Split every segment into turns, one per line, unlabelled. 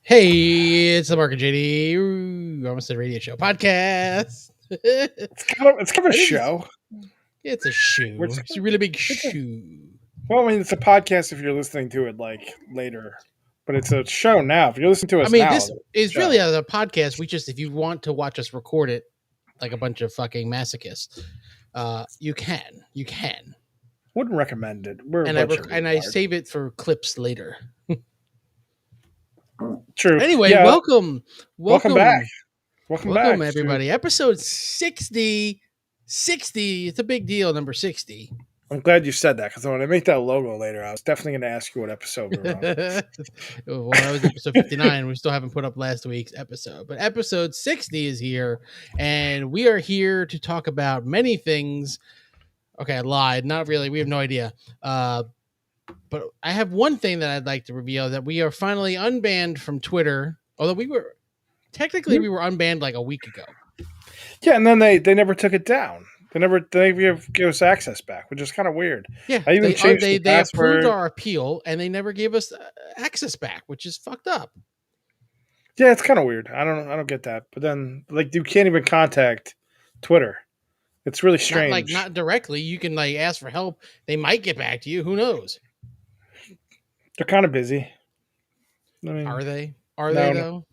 Hey, it's the Marc and JD almost a radio show podcast.
It's kind of a
I think
show.
it's a shoe.
It's,
It's a really big
it's a,
shoe.
well, I mean, it's a podcast if you're listening to it like later, but it's a show now. If you're listening to
I
us
mean,
now,
this
it's
is
a
really
show.
a podcast. If you want to watch us record it like a bunch of fucking masochists, you can. You can.
Wouldn't recommend it. We're
And
a bunch of
I
retards.
save it for clips later.
True.
Anyway,
Yeah.
welcome
back. Welcome back,
everybody. Episode 60. 60. It's a big deal. Number 60.
I'm glad you said that because when I make that logo later, I was definitely going to ask you what episode we were on.
Well, that was episode 59. We still haven't put up last week's episode, but episode 60 is here, and we are here to talk about many things. Okay, I lied. Not really. We have no idea. But I have one thing that I'd like to reveal, that we are finally unbanned from Twitter. Although we were unbanned like a week ago.
Yeah, and then they never took it down. They never give us access back, which is kind of weird.
Yeah,
I even changed the
they approved
password.
our appeal, and they never gave us access back, which is fucked up.
Yeah, it's kind of weird. I don't get that. But then, like, you can't even contact Twitter. It's really strange.
Not directly. You can like ask for help. They might get back to you. Who knows?
They're kind of busy. I mean,
Are they? Are they though?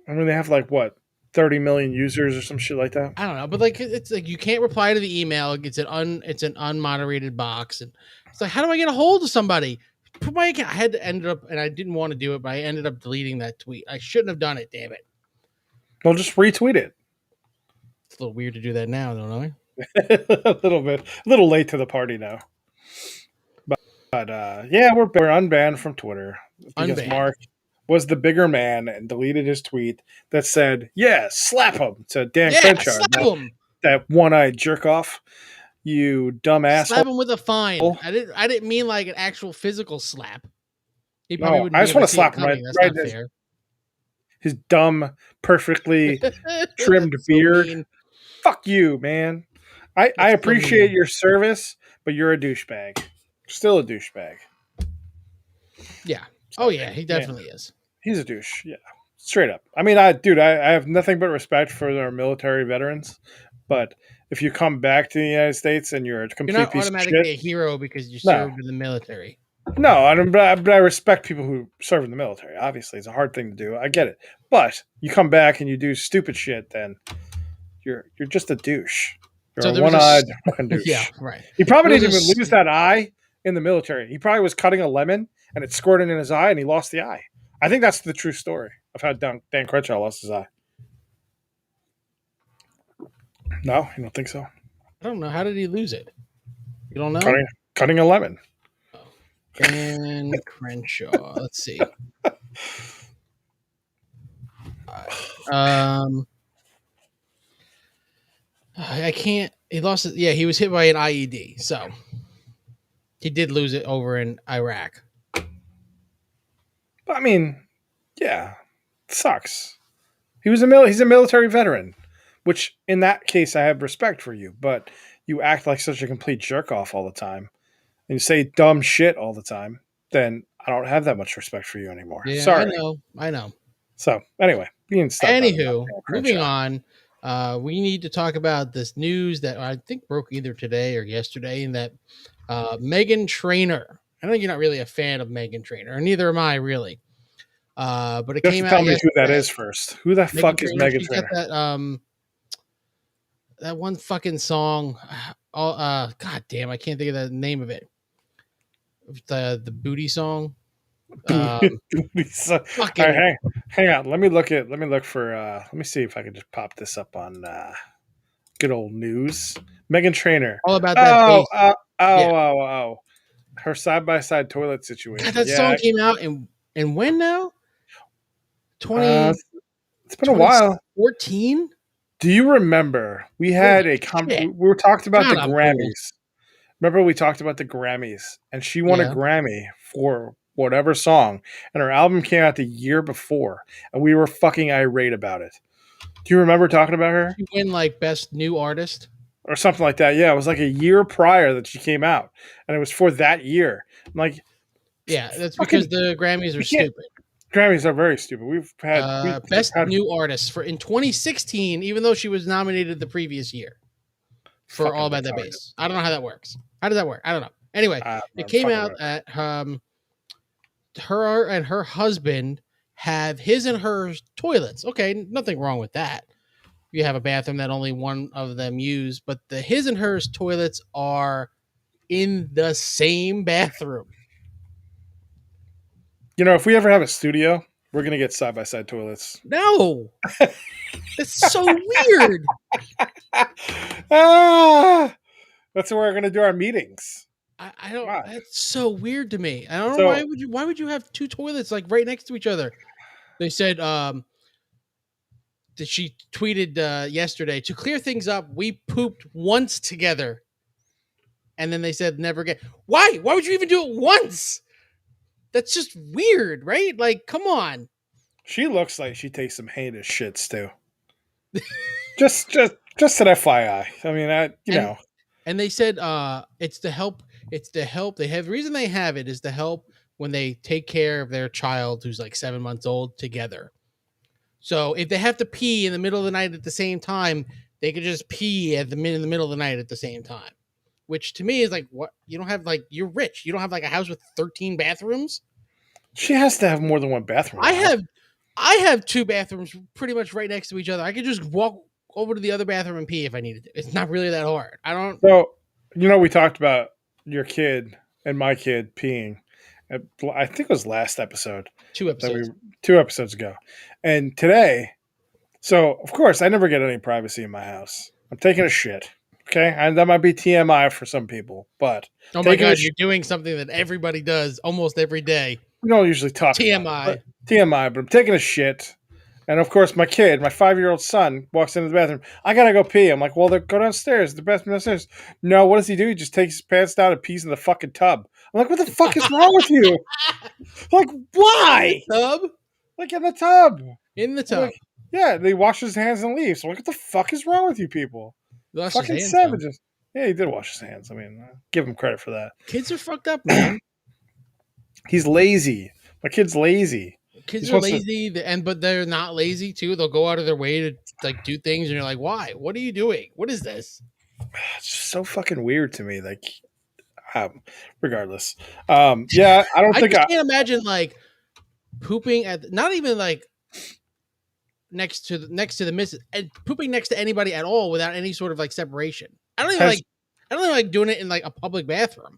I mean, they have like what, 30 million users or some shit like that.
I don't know, but like it's like you can't reply to the email. It's an unmoderated box, and it's like, how do I get a hold of somebody? Put my account. I had to end up, and I didn't want to do it, but I ended up deleting that tweet. I shouldn't have done it. Damn it!
Well, just retweet it.
It's a little weird to do that now, don't I?
A little bit, a little late to the party now. But yeah, we're unbanned from Twitter because Mark was the bigger man and deleted his tweet that said, "Yeah, slap him." To Dan Crenshaw,
slap him.
That one-eyed jerk off. You dumb asshole.
Slap him with a fine. I didn't mean like an actual physical slap. He
probably wouldn't. I just want to slap him right.
That's not fair.
His dumb, perfectly trimmed beard. Mean. Fuck you, man. I appreciate your service, but you're a douchebag. Still a douchebag.
Yeah. Oh yeah, he definitely is.
He's a douche. Yeah, straight up. I mean, I have nothing but respect for our military veterans, but if you come back to the United States and you're a complete
you're not
piece
automatically
of shit,
a hero because you served in the military.
No, but I respect people who serve in the military. Obviously, it's a hard thing to do. I get it, but you come back and you do stupid shit, then you're just a douche. You're a one-eyed fucking douche.
Yeah, right.
He probably didn't even lose that eye in the military. He probably was cutting a lemon and it squirted in his eye and he lost the eye. I think that's the true story of how Dan Crenshaw lost his eye. No, you don't think so?
I don't know. How did he lose it? You don't know?
Cutting a lemon.
Dan Crenshaw. Let's see. I can't. He lost it. Yeah, he was hit by an IED. So he did lose it over in Iraq.
I mean, yeah, it sucks. He's a military veteran, which in that case I have respect for you. But you act like such a complete jerk off all the time, and you say dumb shit all the time. Then I don't have that much respect for you anymore.
Yeah,
sorry.
I know.
So anyway,
anywho, moving on. We need to talk about this news that I think broke either today or yesterday, and that Meghan Trainor. I know you're not really a fan of Meghan Trainor, and neither am I really. But it came out.
Tell me who that is first. Who the fuck is Meghan Trainor?
That one fucking song. God damn, I can't think of the name of it. The booty song.
Booty song. Right, hang on. Let me look for. Let me see if I can just pop this up on good old news. Meghan Trainor.
All about that.
Oh. Her side-by-side toilet situation.
God, that song came out and when now? 20.
It's been a while.
14.
Do you remember we had we were talked about the Grammys? Remember we talked about the Grammys, and she won a Grammy for whatever song, and her album came out the year before, and we were fucking irate about it. Do you remember talking about her?
She won like best new artist
or something like that. Yeah, it was like a year prior that she came out, and it was for that year. I'm like,
yeah, that's because the Grammys are stupid.
Grammys are very stupid. We've
Best
had
New Artist for in 2016, even though she was nominated the previous year for All
fucking
About That
retarded.
Bass. I don't know how that works. How does that work? I don't know. Anyway, it came
Fucking
out that her and her husband have his and her toilets. Okay, nothing wrong with that. You have a bathroom that only one of them use, but the his and hers toilets are in the same bathroom.
You know, if we ever have a studio, we're gonna get side by side toilets.
No, it's so weird.
Ah, that's where we're gonna do our meetings.
I don't.
God.
That's so weird to me. I don't know
So
why would you have two toilets like right next to each other? They said that she tweeted yesterday to clear things up. We pooped once together, and then they said never again. Why? Why would you even do it once? That's just weird, right? Like, come on.
she looks like she takes some heinous shits too. just an FYI. I mean, know.
And they said it's to help. It's to help. They have the reason they have it is to help when they take care of their child who's like 7 months old together. So if they have to pee in the middle of the night at the same time, they could just pee in the middle of the night at the same time. Which to me is like, what? You don't have like, you're rich. You don't have like a house with 13 bathrooms.
She has to have more than one bathroom.
I have two bathrooms pretty much right next to each other. I could just walk over to the other bathroom and pee if I needed to. It's not really that hard. I don't.
So, we talked about your kid and my kid peeing. I think it was last episode.
2 episodes.
2 episodes ago. And today, so of course, I never get any privacy in my house. I'm taking a shit. Okay, and that might be TMI for some people, but
oh my god, you're doing something that everybody does almost every day.
We don't usually talk
TMI.
TMI, but I'm taking a shit, and of course, my kid, my 5-year-old son, walks into the bathroom. I gotta go pee. I'm like, well, go downstairs. The bathroom downstairs. No, what does he do? He just takes his pants down and pees in the fucking tub. I'm like, what the fuck is wrong with you? Like, why?
In the tub?
Like in the tub.
In the tub.
Like, yeah, they wash his hands and leave. So like, what the fuck is wrong with you people? Fucking savages. Yeah, he did wash his hands. I mean, give him credit for that.
Kids are fucked up, man.
He's lazy. My kid's lazy.
Kids are lazy, but they're not lazy too. They'll go out of their way to like do things, and you're like, "Why? What are you doing? What is this?"
It's just so fucking weird to me. Like, regardless, yeah, I don't think
I can't imagine like pooping at not even like next to the missus and pooping next to anybody at all without any sort of like separation. I don't even like doing it in like a public bathroom.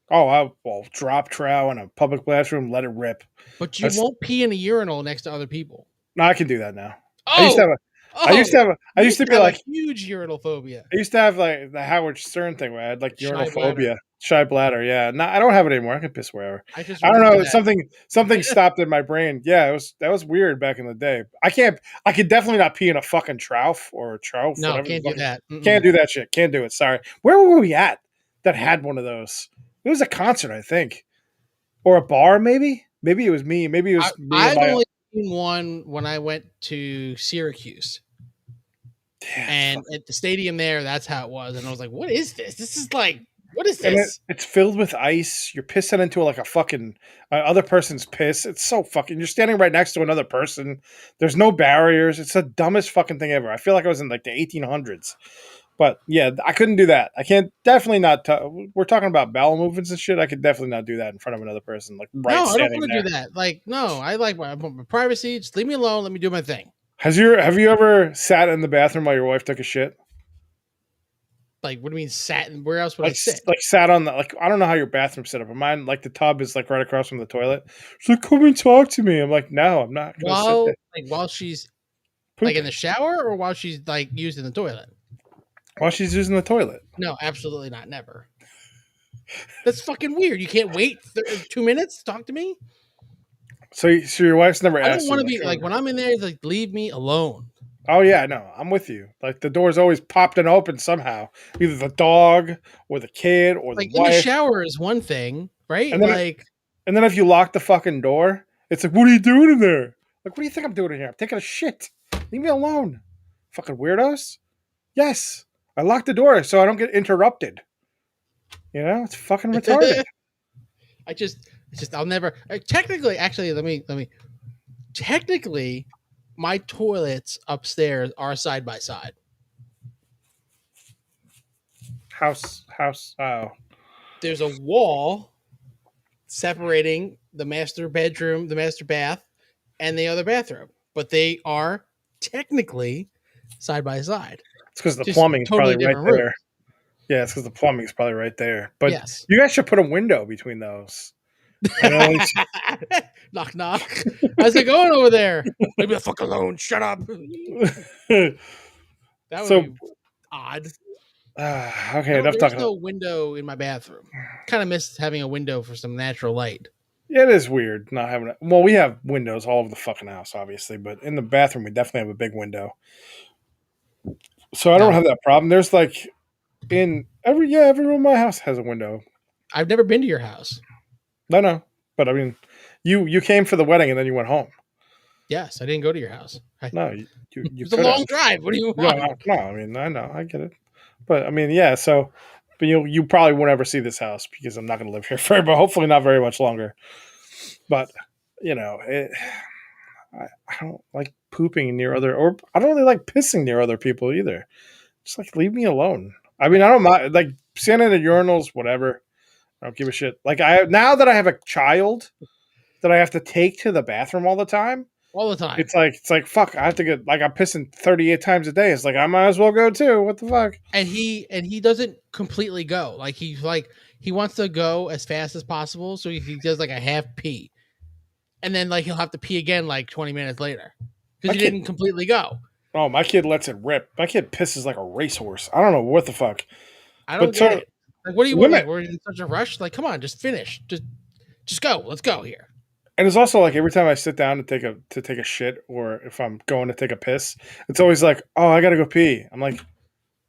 Oh, well, drop trow in a public bathroom, let it rip.
But you won't pee in a urinal next to other people.
No, I can do that now.
Oh,
I used to be like
huge urinal phobia.
I used to have like the Howard Stern thing where I had like urinal phobia, shy bladder. Yeah, no, I don't have it anymore. I can piss wherever. I don't know. Something stopped in my brain. Yeah, that was weird back in the day. I could definitely not pee in a fucking trough or a trough.
No, can't do that.
Can't do that shit. Can't do it. Sorry. Where were we at that had one of those? It was a concert, I think, or a bar, maybe. Maybe it was me. Maybe it was me.
I've only seen one when I went to Syracuse. And at the stadium there, that's how it was. And I was like, what is this? This is like, what is this?
It's filled with ice. You're pissing into like a fucking other person's piss. It's so fucking, you're standing right next to another person. There's no barriers. It's the dumbest fucking thing ever. I feel like I was in like the 1800s. But yeah, I couldn't do that. I can't, definitely not. We're talking about bowel movements and shit. I could definitely not do that in front of another person. Like, right,
no, I don't want to do that. Like, no, I like my privacy. Just leave me alone. Let me do my thing.
Have you ever sat in the bathroom while your wife took a shit?
Like, what do you mean sat? And where else would I sit?
Like sat on the, like, I don't know how your bathroom's set up. Mine, like the tub is like right across from the toilet. She's like, come and talk to me. I'm like, no, I'm not.
While she's
pooping.
Like in the shower or while she's like using the toilet?
While she's using the toilet.
No, absolutely not. Never. That's fucking weird. You can't wait 2 minutes to talk to me?
So your wife's never asked you.
I don't want to be like, when I'm in there, like, leave me alone.
Oh yeah, no, I'm with you. Like the door's always popped and open somehow. Either the dog or the kid or the wife.
In the shower is one thing, right?
And then if you lock the fucking door, it's like, what are you doing in there? Like, what do you think I'm doing in here? I'm taking a shit. Leave me alone. Fucking weirdos. Yes. I locked the door so I don't get interrupted. You know, it's fucking retarded.
I'll never. Technically, actually, let me. technically, my toilets upstairs are side by side.
House. Oh,
There's a wall separating the master bedroom, the master bath, and the other bathroom, but they are technically side by side.
it's because the
Just
plumbing's
totally
probably right
different
there.
rooms.
Yeah, it's because the plumbing's probably right there. But
Yes.
you guys should put a window between those.
Knock knock. How's it going over there? Leave me the fuck alone. Shut up. That would
So
be odd.
okay, enough
There's
talking about.
no window in my bathroom. Kind of miss having a window for some natural light.
Yeah, it is weird not having. Well, we have windows all over the fucking house, obviously, but in the bathroom we definitely have a big window. So I don't have that problem. There's like in every room in my house has a window.
I've never been to your house.
No, but I mean, you came for the wedding and then you went home.
Yes, I didn't go to your house.
No, you
It's a
could
long
have.
drive. What do you want?
No, I mean, I know, I get it, but I mean, yeah. So, but you probably won't ever see this house because I'm not going to live here forever. But hopefully, not very much longer. But you know, I don't like pooping near other, or I don't really like pissing near other people either. Just like leave me alone. I mean, I don't mind like standing in the urinals, whatever. I don't give a shit. Like now that I have a child that I have to take to the bathroom all the time.
All the time.
It's like fuck. I have to get like I'm pissing 38 times a day. It's like I might as well go too. What the fuck?
And he doesn't completely go. Like he wants to go as fast as possible, so he does like a half pee, and then like he'll have to pee again like 20 minutes later because he didn't completely go.
Oh, my kid lets it rip. My kid pisses like a racehorse. I don't know what the fuck.
I don't get it. Like, what do you want? Like, we're in such a rush. Like, come on, just finish. Just go. Let's go here.
And it's also like every time I sit down to take a shit, or if I'm going to take a piss, it's always like, oh, I gotta go pee. I'm like,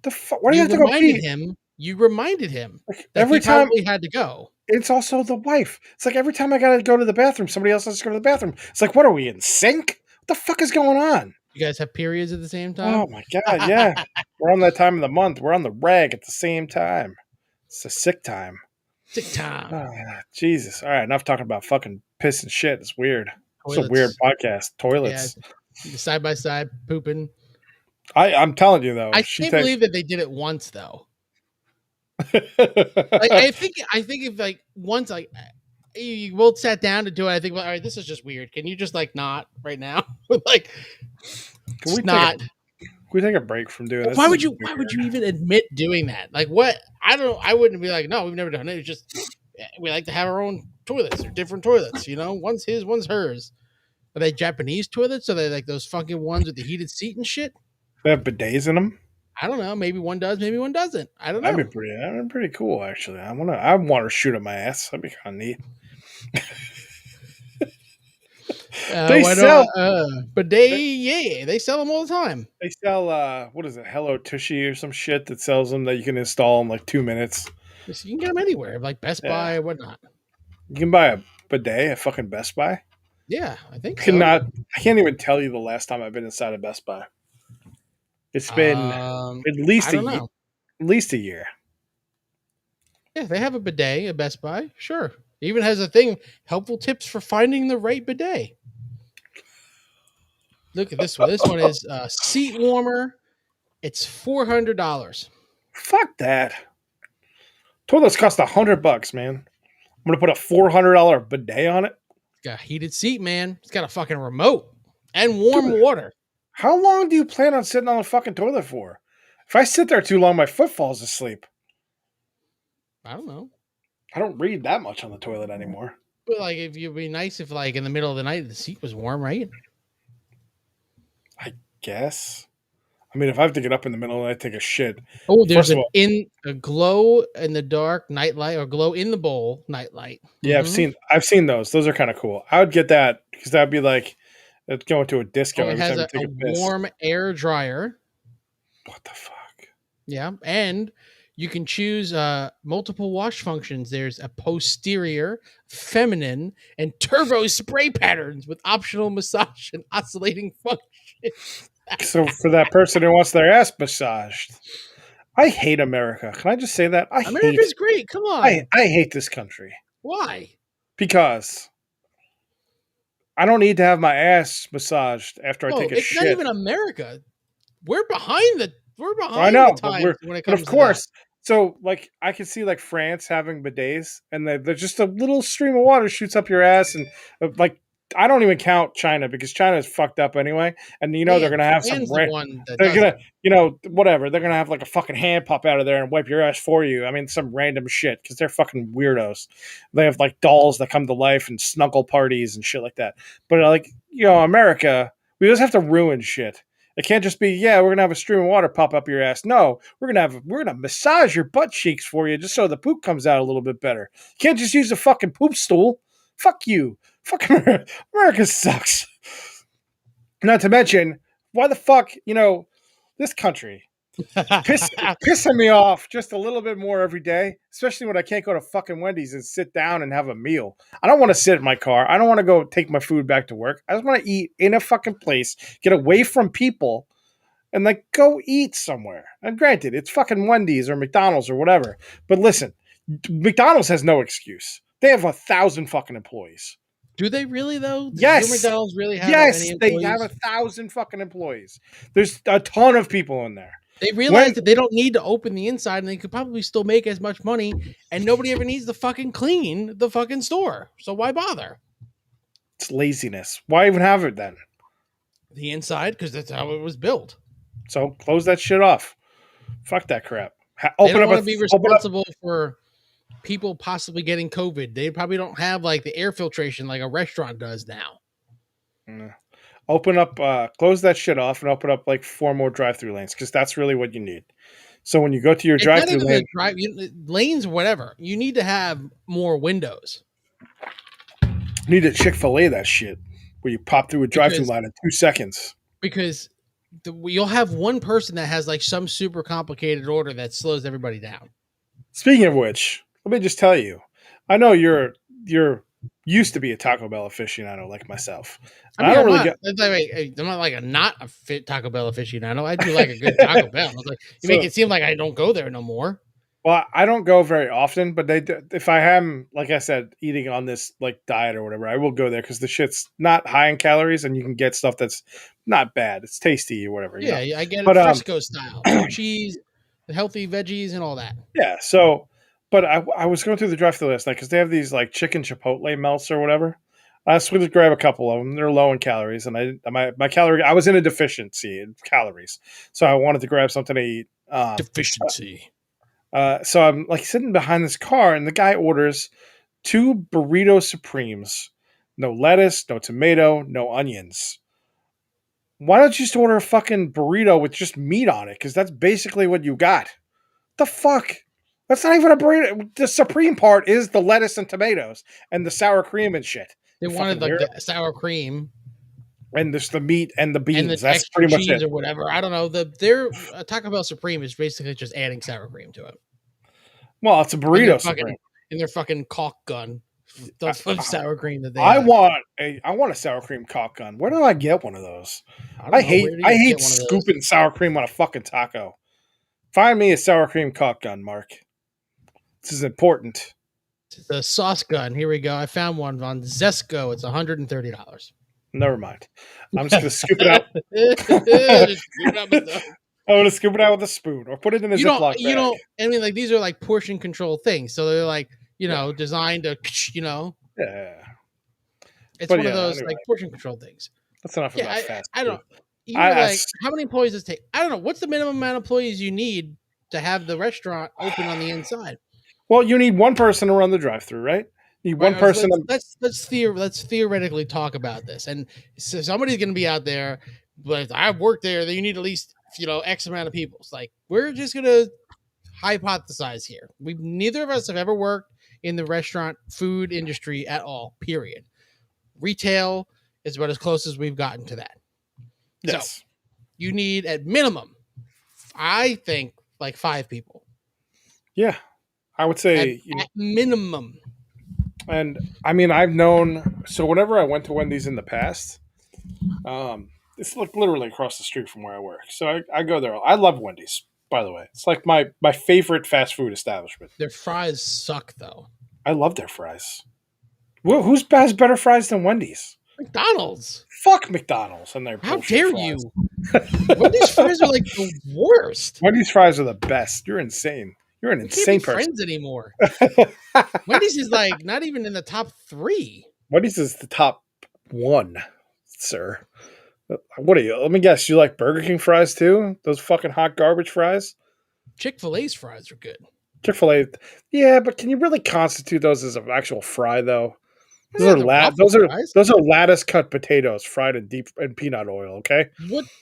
the fuck? Why do you have to go pee?
You reminded him
like,
that every time he had to go.
It's also the wife. It's like every time I gotta go to the bathroom, somebody else has to go to the bathroom. It's like, what are we in sync? What the fuck is going on?
You guys have periods at the same time?
Oh my god, yeah. We're on that time of the month. We're on the rag at the same time. It's a sick time.
Sick time.
Oh, Jesus. All right, enough talking about fucking piss and shit. It's weird. Toilets. It's a weird podcast. Toilets.
Yeah, side by side pooping.
I'm telling you though.
I can't believe that they did it once though. Like, I think if like once like you both sat down to do it, I think, well, all right, this is just weird. Can you just like not right now? Like,
can we
not.
Can we take a break from doing this?
Why would you even admit doing that? Like, what? I wouldn't be like, no, we've never done it. It's just we like to have our own toilets. They're different toilets, you know. One's his, one's hers. Are they Japanese toilets? Are they like those fucking ones with the heated seat and shit?
They have bidets in them.
I don't know. Maybe one does. Maybe one doesn't. I don't know.
That'd be pretty cool, actually. I want to shoot at my ass. That'd be kind of neat.
They sell them all the time.
They sell what is it, Hello Tushy or some shit that sells them that you can install in like 2 minutes.
You can get them anywhere, like Best Buy or whatnot.
You can buy a bidet at fucking Best Buy.
Yeah, I think
so. I can't even tell you the last time I've been inside a Best Buy. It's been at least a year.
Yeah, they have a bidet at Best Buy. Sure. It even has a thing, helpful tips for finding the right bidet. Look at this one. This one is seat warmer. It's $400.
Fuck that. Toilets cost $100, man. I'm gonna put a $400 bidet on it.
It's got a heated seat, man. It's got a fucking remote and warm water.
How long do you plan on sitting on the fucking toilet for? If I sit there too long, my foot falls asleep.
I don't know.
I don't read that much on the toilet anymore.
But like, if it'd be nice if like in the middle of the night the seat was warm, right?
I guess. I mean, if I have to get up in the middle of the night, take a shit.
Oh, there's a glow in the dark nightlight or glow in the bowl nightlight.
Yeah, I've seen those. Those are kind of cool. I would get that because that'd be like going to a disco.
It has a warm air dryer.
What the fuck?
Yeah, and you can choose multiple wash functions. There's a posterior, feminine, and turbo spray patterns with optional massage and oscillating functions.
So for that person who wants their ass massaged, I hate America. Can I just say that?
America's great. Come on.
I hate this country.
Why?
Because I don't need to have my ass massaged after I
No,
take a
it's not
shit.
even America. We're
I
behind the
know, but
times when it
of
comes to that.
course. So, like, I can see like France having bidets, and they're just a little stream of water shoots up your ass, and like I don't even count China because China is fucked up anyway, and they're
Japan.
gonna have some.
Japan's the one that
They're
does
gonna,
it.
whatever. They're gonna have like a fucking hand pop out of there and wipe your ass for you. I mean, some random shit because they're fucking weirdos. They have like dolls that come to life and snuggle parties and shit like that. But like America, we just have to ruin shit. It can't just be, yeah, we're gonna have a stream of water pop up your ass. No, we're gonna massage your butt cheeks for you just so the poop comes out a little bit better. You can't just use a fucking poop stool. Fuck you. Fuck America. America sucks. Not to mention, why the fuck, this country pissing me off just a little bit more every day, especially when I can't go to fucking Wendy's and sit down and have a meal. I don't want to sit in my car. I don't want to go take my food back to work. I just want to eat in a fucking place, get away from people, and like go eat somewhere. And granted, it's fucking Wendy's or McDonald's or whatever. But listen, McDonald's has no excuse. They have 1,000 fucking employees.
Do they really though? Does your
Yes.
McDonald's really have that many
Yes, they have
employees?
1,000 fucking employees. There's a ton of people in there.
They realize
When
that they don't need to open the inside and they could probably still make as much money and nobody ever needs to fucking clean the fucking store. So why bother?
it's laziness. Why even have it then?
The inside, because that's how it was built.
So close that shit off. Fuck that crap.
They don't want to be responsible for people possibly getting COVID. They probably don't have like the air filtration like a restaurant does now.
Open up, close that shit off and open up like 4 more drive-through lanes because that's really what you need. So when you go to your
It's not
drive-through
even
lane,
lanes, whatever. You need to have more windows.
you need to Chick-fil-A that shit where you pop through a drive-through line in 2 seconds.
Because you'll have one person that has like some super complicated order that slows everybody down.
Speaking of which, let me just tell you, I know you're used to be a Taco Bell aficionado like myself.
I mean,
I don't
I'm
really
not.
get.
I'm not like a fit Taco Bell aficionado. I do like a good Taco Bell. I was like, you make it seem like I don't go there no more.
Well, I don't go very often, but if I am, like I said, eating on this like diet or whatever, I will go there because the shit's not high in calories and you can get stuff that's not bad. It's tasty or whatever.
Yeah, I get it
but
fresco style, no cheese, the healthy veggies, and all that.
Yeah. So, but I was going through the drive-thru last night because they have these like chicken chipotle melts or whatever. I just went to grab a couple of them. They're low in calories, and my calorie. I was in a deficiency in calories, so I wanted to grab something to eat.
Deficiency.
So I'm like sitting behind this car, and the guy orders 2 burrito supremes, no lettuce, no tomato, no onions. Why don't you just order a fucking burrito with just meat on it? Because that's basically what you got. The fuck? That's not even a burrito. The supreme part is the lettuce and tomatoes and the sour cream and shit.
They wanted like the sour cream.
And there's the meat and the beans.
And the
That's pretty much it.
Or whatever. I don't know. Their Taco Bell Supreme is basically just adding sour cream to it.
Well, it's a burrito supreme.
In their fucking caulk gun. The sour cream that they
I want a sour cream caulk gun. Where do I get one of those? I hate scooping sour cream on a fucking taco. Find me a sour cream caulk gun, Mark. This is important.
The sauce gun. Here we go. I found one on Zesco. It's $130.
Never mind. I'm just gonna scoop it out. I'm gonna scoop it out with a spoon or put it in a Ziploc bag.
I mean, like these are like portion control things, so they're like designed to
Yeah.
It's one of those like portion control things.
That's enough about fast food.
I don't. Like how many employees does it take? I don't know. What's the minimum amount of employees you need to have the restaurant open on the inside?
Well, you need one person to run the drive-through, right? You need one person.
Let's theoretically talk about this. And so somebody's going to be out there, but I've worked there. That you need at least X amount of people. It's like we're just going to hypothesize here. Neither of us have ever worked in the restaurant food industry at all. Period. Retail is about as close as we've gotten to that.
Yes.
So you need at minimum, I think, like 5 people.
Yeah. I would say
at minimum.
And I mean, I've known, so whenever I went to Wendy's in the past, it's like literally across the street from where I work. So I go there. I love Wendy's, by the way. It's like my favorite fast food establishment.
Their fries suck, though.
I love their fries. Who's has better fries than Wendy's?
McDonald's.
Fuck McDonald's and their
How
bullshit
dare
fries.
you? Wendy's fries are like the worst.
Wendy's fries are the best. You're insane. You're an
We can't be
insane person.
friends anymore. Wendy's is like not even in the top 3.
Wendy's is the top 1, sir. What are you? Let me guess. You like Burger King fries too? Those fucking hot garbage fries?
Chick-fil-A's fries are good.
Chick-fil-A, yeah, but can you really constitute those as an actual fry though?
Yeah,
Those are lattice cut potatoes fried in deep in peanut oil. Okay,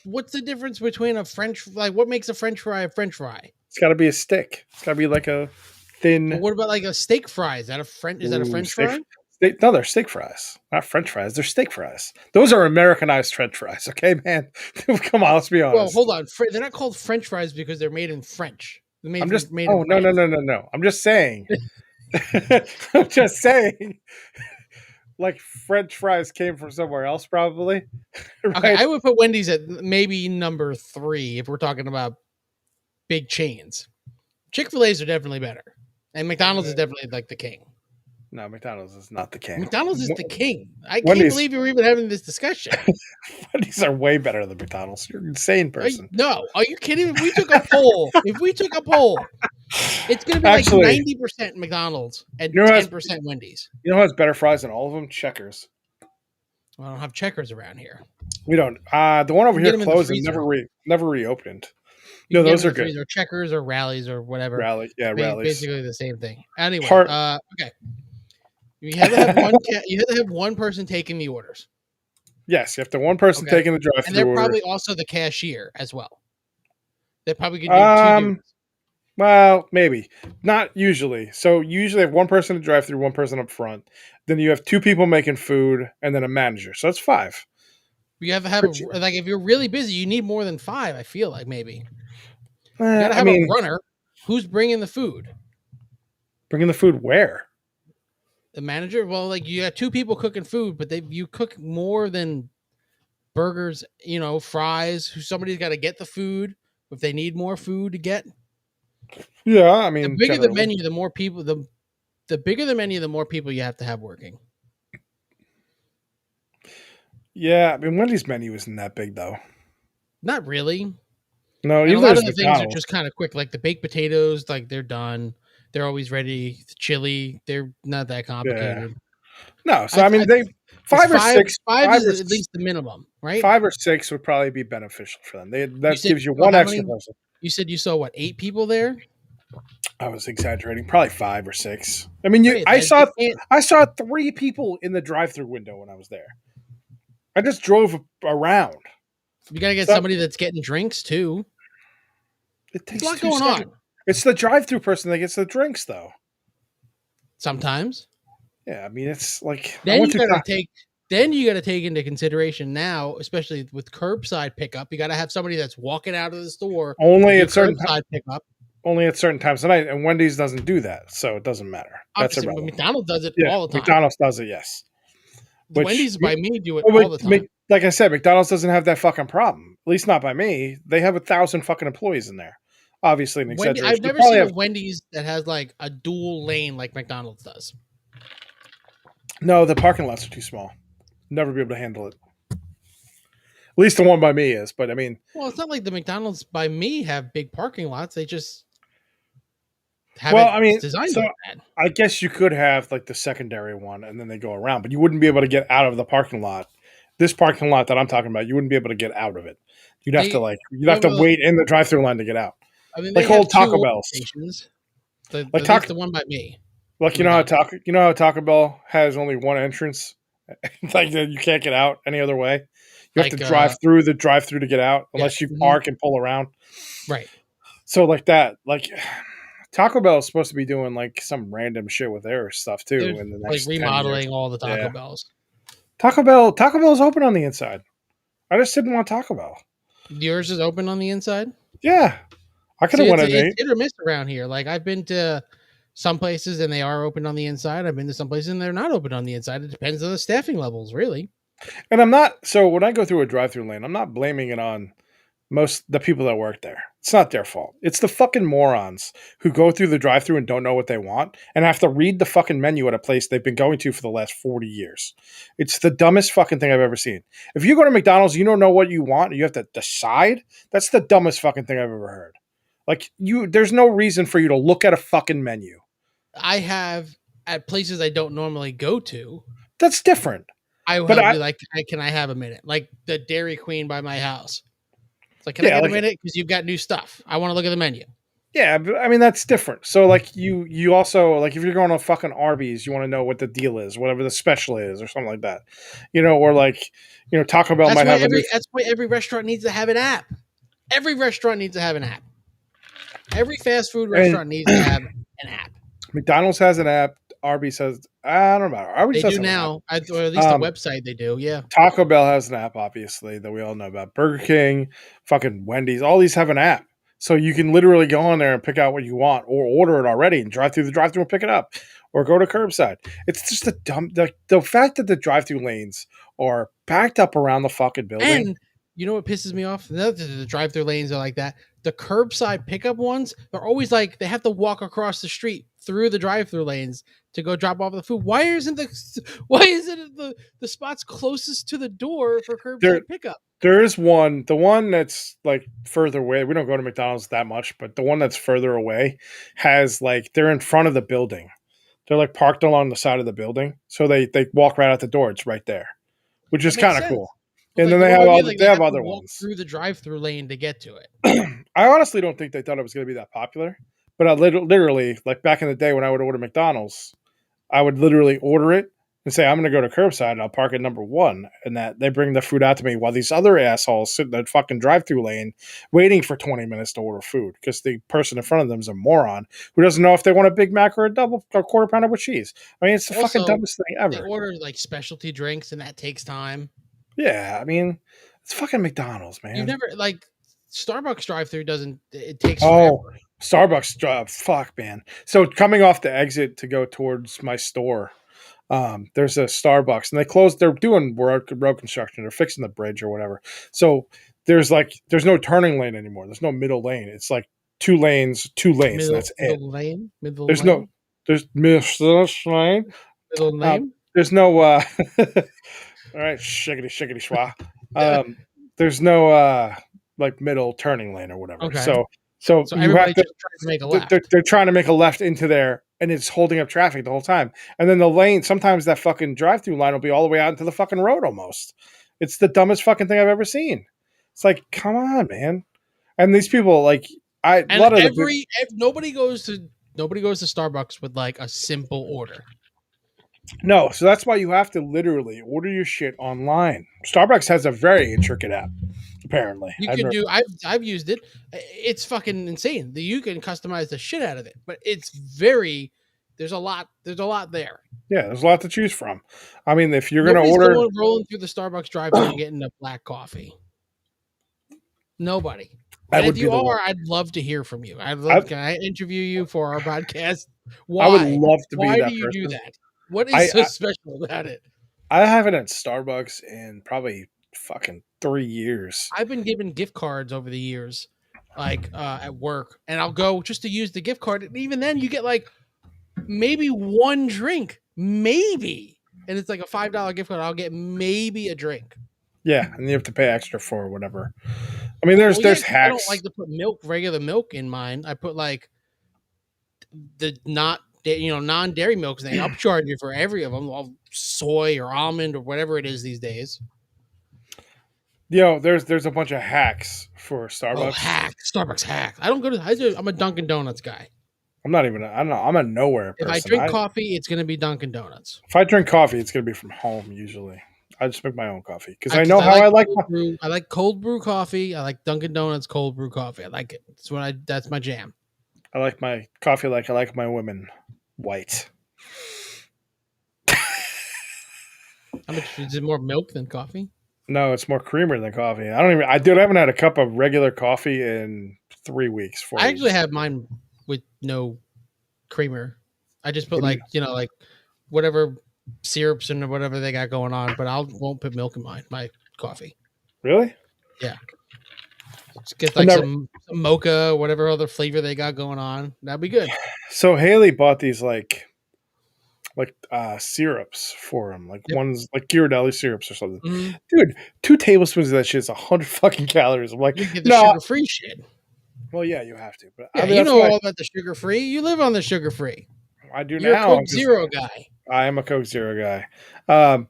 what's the difference between a French, like what makes a French fry a French fry?
It's got to be a stick. It's got to be like a thin.
But what about like a steak fry? Is that a French fry?
No, they're steak fries, not French fries. They're steak fries. Those are Americanized French fries. Okay, man. Come on, let's be honest.
Well, hold on. They're not called French fries because they're made in French.
No. I'm just saying. I'm just saying. Like French fries came from somewhere else, probably.
Right? Okay, I would put Wendy's at maybe number 3 if we're talking about big chains. Chick-fil-A's are definitely better, and McDonald's is definitely like the king.
No, McDonald's is not the king.
McDonald's is the king. I can't believe you're even having this discussion.
Wendy's are way better than McDonald's. You're an insane person.
No, are you kidding? If we took a poll, it's going to be like 90% McDonald's and 10% Wendy's.
You know who has better fries than all of them? Checkers.
Well, I don't have Checkers around here.
We don't. The one over here closed and never reopened. No, those are good.
Or Checkers or Rallies or whatever.
Rallies.
Basically the same thing. Anyway, okay. You have to have one person taking the orders.
Yes, you have to one person taking the drive-through.
And they're probably also the cashier as well. They probably could do 2 duties.
Well, maybe. Not usually. So usually have one person to drive through, one person up front. Then you have 2 people making food and then a manager. So that's 5.
You have to have like if you're really busy, you need more than 5, I feel like maybe. You gotta have a runner. Who's bringing the food?
Bringing the food where?
The manager? Well, like you got 2 people cooking food, but you cook more than burgers, fries. Somebody's got to get the food if they need more food to get.
Yeah, I mean,
the bigger the menu, the more people. The bigger the menu, the more people you have to have working.
Yeah, I mean, Wendy's menu isn't that big though.
Not really.
No,
a lot of the things are just kind of quick. Like the baked potatoes, like they're done. They're always ready. The chili, they're not that complicated.
Yeah. No, so I mean, 5 or 6.
5 is at least the minimum, right?
5 or 6 would probably be beneficial for them. That gives you one extra person.
You said you saw 8 people there?
I was exaggerating. Probably 5 or 6. I mean, I saw 3 people in the drive-through window when I was there. I just drove around.
You got to get somebody that's getting drinks too.
It takes a lot going on. It's the drive-through person that gets the drinks, though.
Sometimes.
Yeah, I mean, it's like
then you got to take into consideration now, especially with curbside pickup. You got to have somebody that's walking out of the store
only at certain curbside pickup. Only at certain times of night, and Wendy's doesn't do that, so it doesn't matter. That's irrelevant.
McDonald's does it all the time.
McDonald's does it, yes.
Wendy's by me do it all the time.
Like I said, McDonald's doesn't have that fucking problem. At least not by me. They have 1,000 fucking employees in there. Obviously, an exaggeration.
I've never seen a Wendy's that has like a dual lane like McDonald's does.
No, the parking lots are too small. Never be able to handle it. At least the one by me is, but I mean...
Well, it's not like the McDonald's by me have big parking lots. They just have designed like that.
I guess you could have like the secondary one and then they go around, but you wouldn't be able to get out of the parking lot. This parking lot that I'm talking about, you wouldn't be able to get out of it. You'd have to wait in the drive-through line to get out.
I mean,
like old Taco Bell.
The one by me.
Like you know how Taco Bell has only one entrance, like you can't get out any other way. You have to drive through the drive-through to get out, unless you park and pull around.
Right.
So like that, like Taco Bell is supposed to be doing like some random shit with their stuff too. In the next
like remodeling all the Taco Bells.
Taco Bell is open on the inside. I just didn't want Taco Bell.
Yours is open on the inside?
Yeah. I could have won it.
It's hit or miss around here. Like I've been to some places and they are open on the inside. I've been to some places and they're not open on the inside. It depends on the staffing levels, really.
And I'm not, so when I go through a drive-through lane, I'm not blaming it on the people that work there. It's not their fault. It's the fucking morons who go through the drive-thru and don't know what they want and have to read the fucking menu at a place they've been going to for the last 40 years. It's the dumbest fucking thing I've ever seen. If you go to McDonald's, you don't know what you want, and you have to decide. That's the dumbest fucking thing I've ever heard. Like there's no reason for you to look at a fucking menu.
I have at places I don't normally go to.
That's different.
I will be like, can I have a minute? Like the Dairy Queen by my house. It's like, can I get a minute? Because you've got new stuff. I want to look at the menu.
Yeah, but I mean that's different. So like you also like if you're going to fucking Arby's, you want to know what the deal is, whatever the special is, or something like that. Or like Taco Bell might have.
That's why every restaurant needs to have an app. Every restaurant needs to have an app. Every fast food restaurant needs to have an app.
McDonald's has an app. Arby's has. I don't know. Arby's
they do now, or at least the website they do. Yeah.
Taco Bell has an app, obviously, that we all know about. Burger King, fucking Wendy's, all these have an app, so you can literally go on there and pick out what you want, or order it already and drive through the drive-thru and pick it up, or go to curbside. It's just the fact that the drive-through lanes are backed up around the fucking building.
And you know what pisses me off? The drive-through lanes are like that. The curbside pickup ones, they're always like they have to walk across the street through the drive-through lanes to go drop off the food. Why isn't the spots closest to the door for curbside pickup?
There is one, the one that's like further away. We don't go to McDonald's that much, but the one that's further away has like they're in front of the building. They're like parked along the side of the building, so they walk right out the door. It's right there, which is kind of cool. And then they have other ones
through the drive-through lane to get to it.
I honestly don't think they thought it was going to be that popular. But I literally, like back in the day when I would order McDonald's, I would literally order it and say, I'm going to go to curbside and I'll park at number 1. And that they bring the food out to me while these other assholes sit in the fucking drive-through lane waiting for 20 minutes to order food because the person in front of them is a moron who doesn't know if they want a Big Mac or a quarter pounder with cheese. I mean, it's the fucking dumbest thing ever.
They order like specialty drinks and that takes time.
Yeah, I mean, it's fucking McDonald's, man.
You've never, like, Starbucks drive-thru doesn't, it takes forever.
Starbucks drive, fuck, man. So coming off the exit to go towards my store, there's a Starbucks, and they're doing road construction. They're fixing the bridge or whatever. So there's no turning lane anymore. There's no middle lane. It's like two lanes, and that's it. There's middle lane. There's no, all right, shiggity schwa. There's no, like middle turning lane or whatever.
Okay.
So you have to
make a left.
They're trying to make a left into there, and it's holding up traffic the whole time. And then the lane, sometimes that fucking drive-through line will be all the way out into the fucking road almost. It's the dumbest fucking thing I've ever seen. It's like, come on, man. And these people, like,
nobody goes to Starbucks with like a simple order.
No, so that's why you have to literally order your shit online. Starbucks has a very intricate app. Apparently,
I've used it. It's fucking insane. You can customize the shit out of it, but it's very. There's a lot there.
Yeah, there's a lot to choose from. I mean, if you're going to order,
rolling through the Starbucks drive-thru and getting a black coffee. Nobody. And if you are, I'd love to hear from you. Can I interview you for our podcast? Why?
I would love to be that person.
Why do you do that? What is so special about it?
I haven't had Starbucks in probably fucking 3 years.
I've been given gift cards over the years, like at work, and I'll go just to use the gift card. And even then, you get like maybe one drink, maybe, and it's like a $5 gift card. I'll get maybe a drink.
Yeah, and you have to pay extra for whatever. I mean, there's hacks. I
don't like to put regular milk in mine. I put like the non-dairy milk. They upcharge you for every of them, all soy or almond or whatever it is these days.
There's a bunch of hacks for Starbucks.
Starbucks hack. I don't go to. I'm a Dunkin' Donuts guy.
I'm not even. I don't know. I'm a nowhere person.
If I drink coffee, it's going to be Dunkin' Donuts.
If I drink coffee, it's going to be from home usually. I just make my own coffee because I know how I like.
I like cold brew coffee. I like Dunkin' Donuts cold brew coffee. I like it. That's my jam.
I like my coffee like I like my women white.
Is it more milk than coffee?
No, it's more creamer than coffee. I haven't had a cup of regular coffee in 3 weeks.
I actually have mine with no creamer. I just put like whatever syrups and whatever they got going on, but won't put milk in my coffee.
Really?
Yeah. Just get like some mocha, whatever other flavor they got going on. That'd be good.
So Haley bought these like syrups for him, like ones like Ghirardelli syrups or something.
Mm-hmm.
Dude, 2 tablespoons of that shit is 100 fucking calories. I'm like,
you get the sugar-free shit.
Well, yeah, you have to. But
yeah, I mean, you know all about the sugar-free. You live on the sugar-free.
I do
You're
now.
You're a Coke Zero guy.
I am a Coke Zero guy.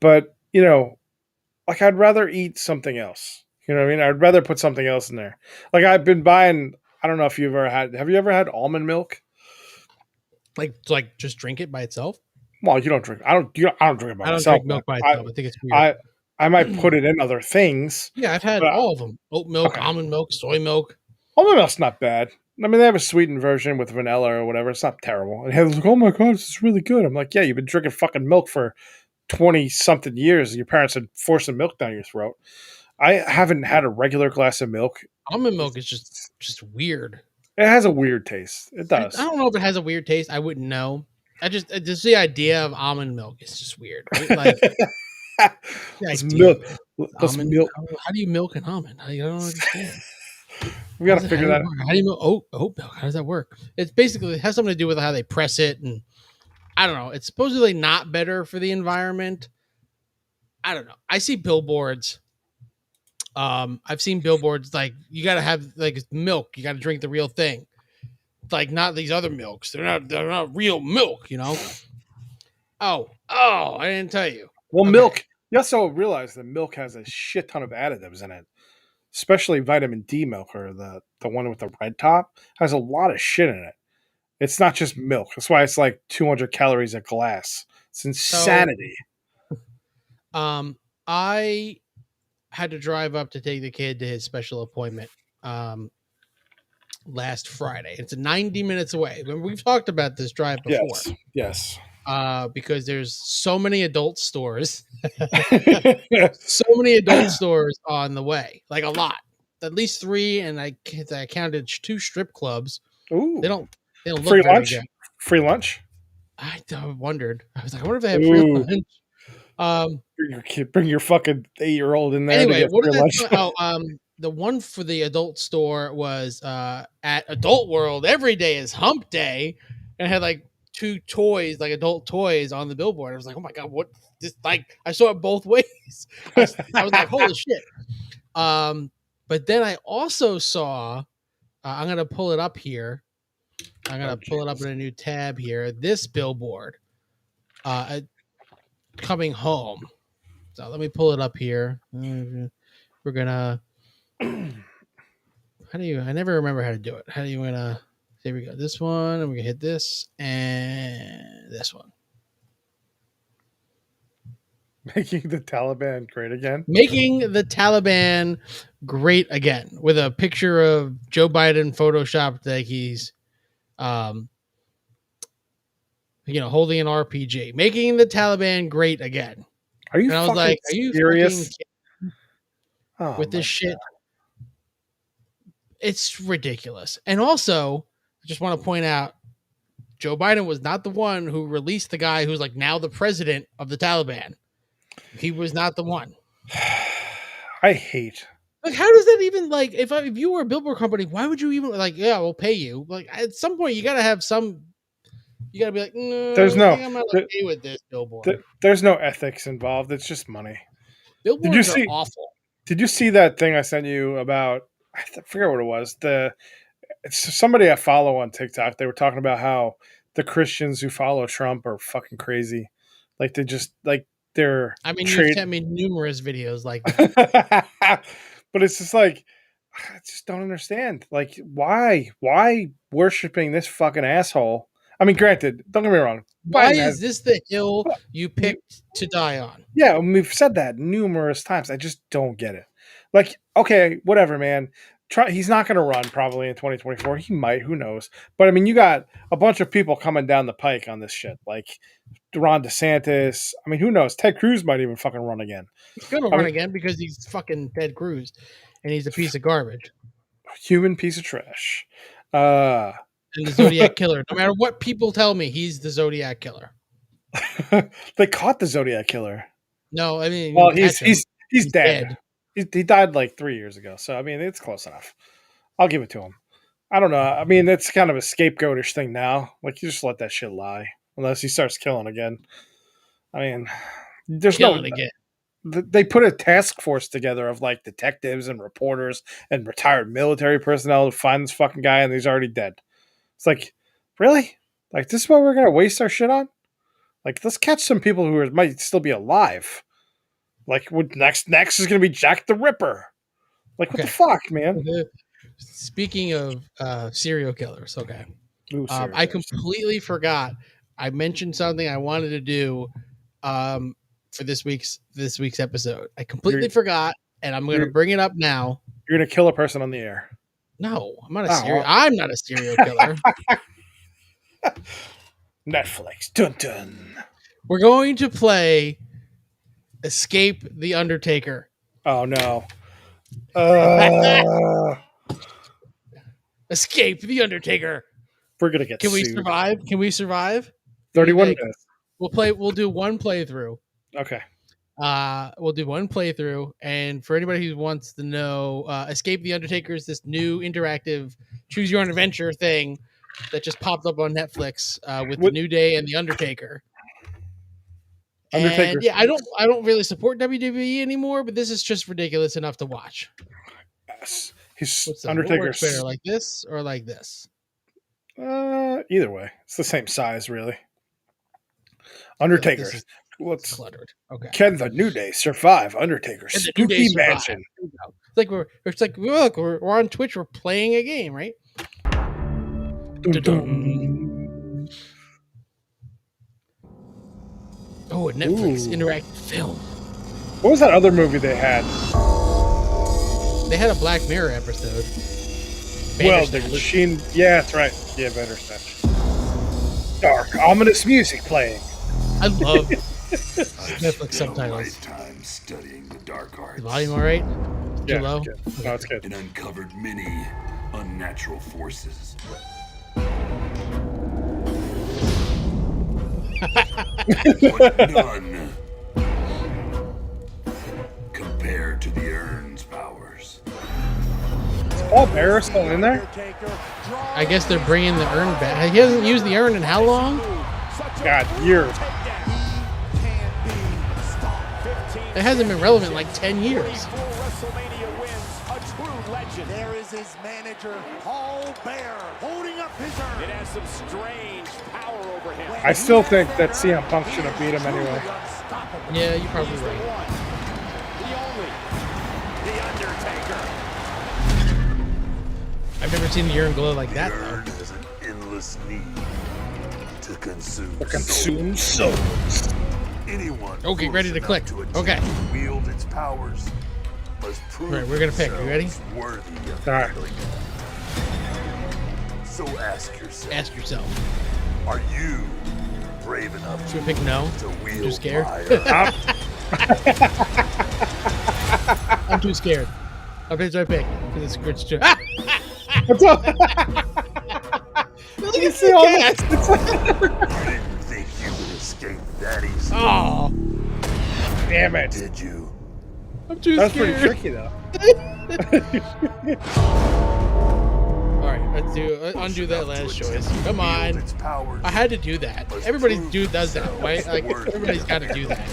But, you know, like I'd rather eat something else. You know what I mean? I'd rather put something else in there. Like I've been buying, I don't know if you've ever had, have you ever had almond milk?
Like just drink it by itself?
Well, you don't drink. I don't drink it by myself.
I don't drink milk by itself. I think it's weird.
I might put it in other things.
Yeah, I've had all of them: oat milk, almond milk, soy milk.
Almond milk's not bad. I mean, they have a sweetened version with vanilla or whatever. It's not terrible. And Heather's like, "Oh my god, this is really good." I'm like, "Yeah, you've been drinking fucking milk for 20 something years. Your parents had forced the milk down your throat." I haven't had a regular glass of milk.
Almond milk is just weird.
It has a weird taste. It does.
I don't know if it has a weird taste. I wouldn't know. Just the idea of almond milk is just weird, right? Like
milk.
Almond, milk. How do you milk an almond? I don't understand.
We got to figure that out.
How do you milk oat milk? How does that work? It's basically, it has something to do with how they press it, and I don't know. It's supposedly not better for the environment. I don't know. I see billboards. I've seen billboards like you got to have like milk. You got to drink the real thing. Like not these other milks. They're not real milk, you know. Oh, I didn't tell you.
Well, okay. Milk. You also realize that milk has a shit ton of additives in it, especially vitamin D milk, or the one with the red top has a lot of shit in it. It's not just milk. That's why it's like 200 calories a glass. It's insanity.
So, I had to drive up to take the kid to his special appointment last Friday. It's 90 minutes away. We've talked about this drive before.
Yes.
Because there's so many adult stores. So many adult stores on the way. Like a lot. At least 3, and I counted 2 strip clubs.
Ooh.
They don't look
free
very
lunch?
Good.
Free lunch?
I wondered. I was like, I wonder if they have free lunch.
Bring your fucking 8-year-old in there.
Anyway,
to get free
lunch. The one for the adult store was at Adult World. Every day is Hump Day, and it had like 2 toys, like adult toys, on the billboard. I was like, oh my god, what? This like I saw it both ways. I was like, holy shit. But then I also saw. I'm gonna pull it up here. I'm gonna pull it up in a new tab here. This billboard, coming home. So let me pull it up here. We're gonna. How do you? I never remember how to do it. How do you wanna? Here we go. This one, and we can hit this and this one.
Making the Taliban great again.
Making the Taliban great again, with a picture of Joe Biden photoshopped like he's, holding an RPG. Making the Taliban great again.
Are you?
And I was like, "Are you serious with this shit?" God. It's ridiculous. And also, I just want to point out, Joe Biden was not the one who released the guy who's like now the president of the Taliban. He was not the one.
I hate.
Like, how does that even, like, if you were a billboard company, why would you even, like, yeah, we'll pay you. Like, at some point, you got to have some, you got to be like, no, I'm not okay with this billboard.
There's no ethics involved. It's just money.
Billboards are awful.
Did you see that thing I sent you about, I forget what it was. It's somebody I follow on TikTok. They were talking about how the Christians who follow Trump are fucking crazy. Like, they just, like, they're.
I mean, you sent me numerous videos like that.
But it's just like, I just don't understand. Like, why worshiping this fucking asshole? I mean, granted, don't get me wrong.
Why is this the hill you picked to die on?
Yeah, and we've said that numerous times. I just don't get it. Like, okay, whatever, man. He's not going to run probably in 2024. He might, who knows? But I mean, you got a bunch of people coming down the pike on this shit, like Ron DeSantis. I mean, who knows? Ted Cruz might even fucking run again.
He's going to run again because he's fucking Ted Cruz, and he's a piece of garbage.
Human piece of trash.
And the Zodiac Killer. No matter what people tell me, he's the Zodiac Killer.
They caught the Zodiac Killer.
No, I mean,
well, he's dead. He died like 3 years ago, so I mean, it's close enough. I'll give it to him. I don't know. I mean, it's kind of a scapegoatish thing now. Like, you just let that shit lie. Unless he starts killing again. I mean, there's
killing again.
They put a task force together of like detectives and reporters and retired military personnel to find this fucking guy, and he's already dead. It's like, really? Like, this is what we're gonna waste our shit on? Like, let's catch some people who might still be alive. Like, what next is gonna be Jack the Ripper. Like, what the fuck, man?
Speaking of serial killers, okay. I completely forgot. I mentioned something I wanted to do for this week's episode. I completely forgot, and I'm going to bring it up now.
You're going to kill a person on the air.
No, I'm not a serial killer.
Netflix. Dun dun.
We're going to play Escape the Undertaker.
Oh no.
Escape the Undertaker.
We're gonna get.
Can we survive? Can we survive?
31 minutes.
We'll do one playthrough.
Okay.
We'll do one playthrough, and for anybody who wants to know, Escape the Undertaker is this new interactive choose your own adventure thing that just popped up on Netflix with the New Day and the Undertaker. And yeah, I don't really support WWE anymore, but this is just ridiculous enough to watch.
Yes. He's
Undertaker works better, like this or like this?
Either way, it's the same size, really. Undertaker.
What's cluttered? Okay.
Can the New Day survive Undertaker's spooky mansion?
It's like look, we're on Twitch. We're playing a game, right? Dun-dun. Oh, a Netflix interactive film.
What was that other movie they had?
They had a Black Mirror episode.
Well, the machine. Yeah, that's right. Yeah, Bandersnatch. Dark, ominous music playing.
I love Netflix subtitles.
Time studying the dark arts.
Volume all right? Too low?
It's no, it's good.
And uncovered many unnatural forces. But none compared to the Urn's powers.
Is Paul Bearer still in there?
I guess they're bringing the Urn back. He hasn't used the Urn in how long?
God, years.
It hasn't been relevant in like 10 years.
There is his manager, Paul Bear, holding up his urn. It has some strange power over him.
I still think that CM Punk should have beat him anyway.
Yeah, you're probably right.
The Undertaker.
I've never seen the urn glow like that, though.
The Urn has an endless need to consume
souls.
Anyone.
Okay, ready to click. Okay.
Wield its powers.
Right, we're gonna pick. You ready?
Worthy of
All right.
So ask yourself. Are you brave enough
Should we pick no?
to wield
Too scared? I'm too scared. Okay, so I pick. Because it's too.
What's up?
Look at the gas.
You didn't think you would escape that easy.
Oh,
damn it.
Did you?
I'm too
That's
scared.
pretty tricky, though.
Alright, let's undo that last choice. Come on. I had to do that. Everybody does that, right? Like, everybody's got to do that.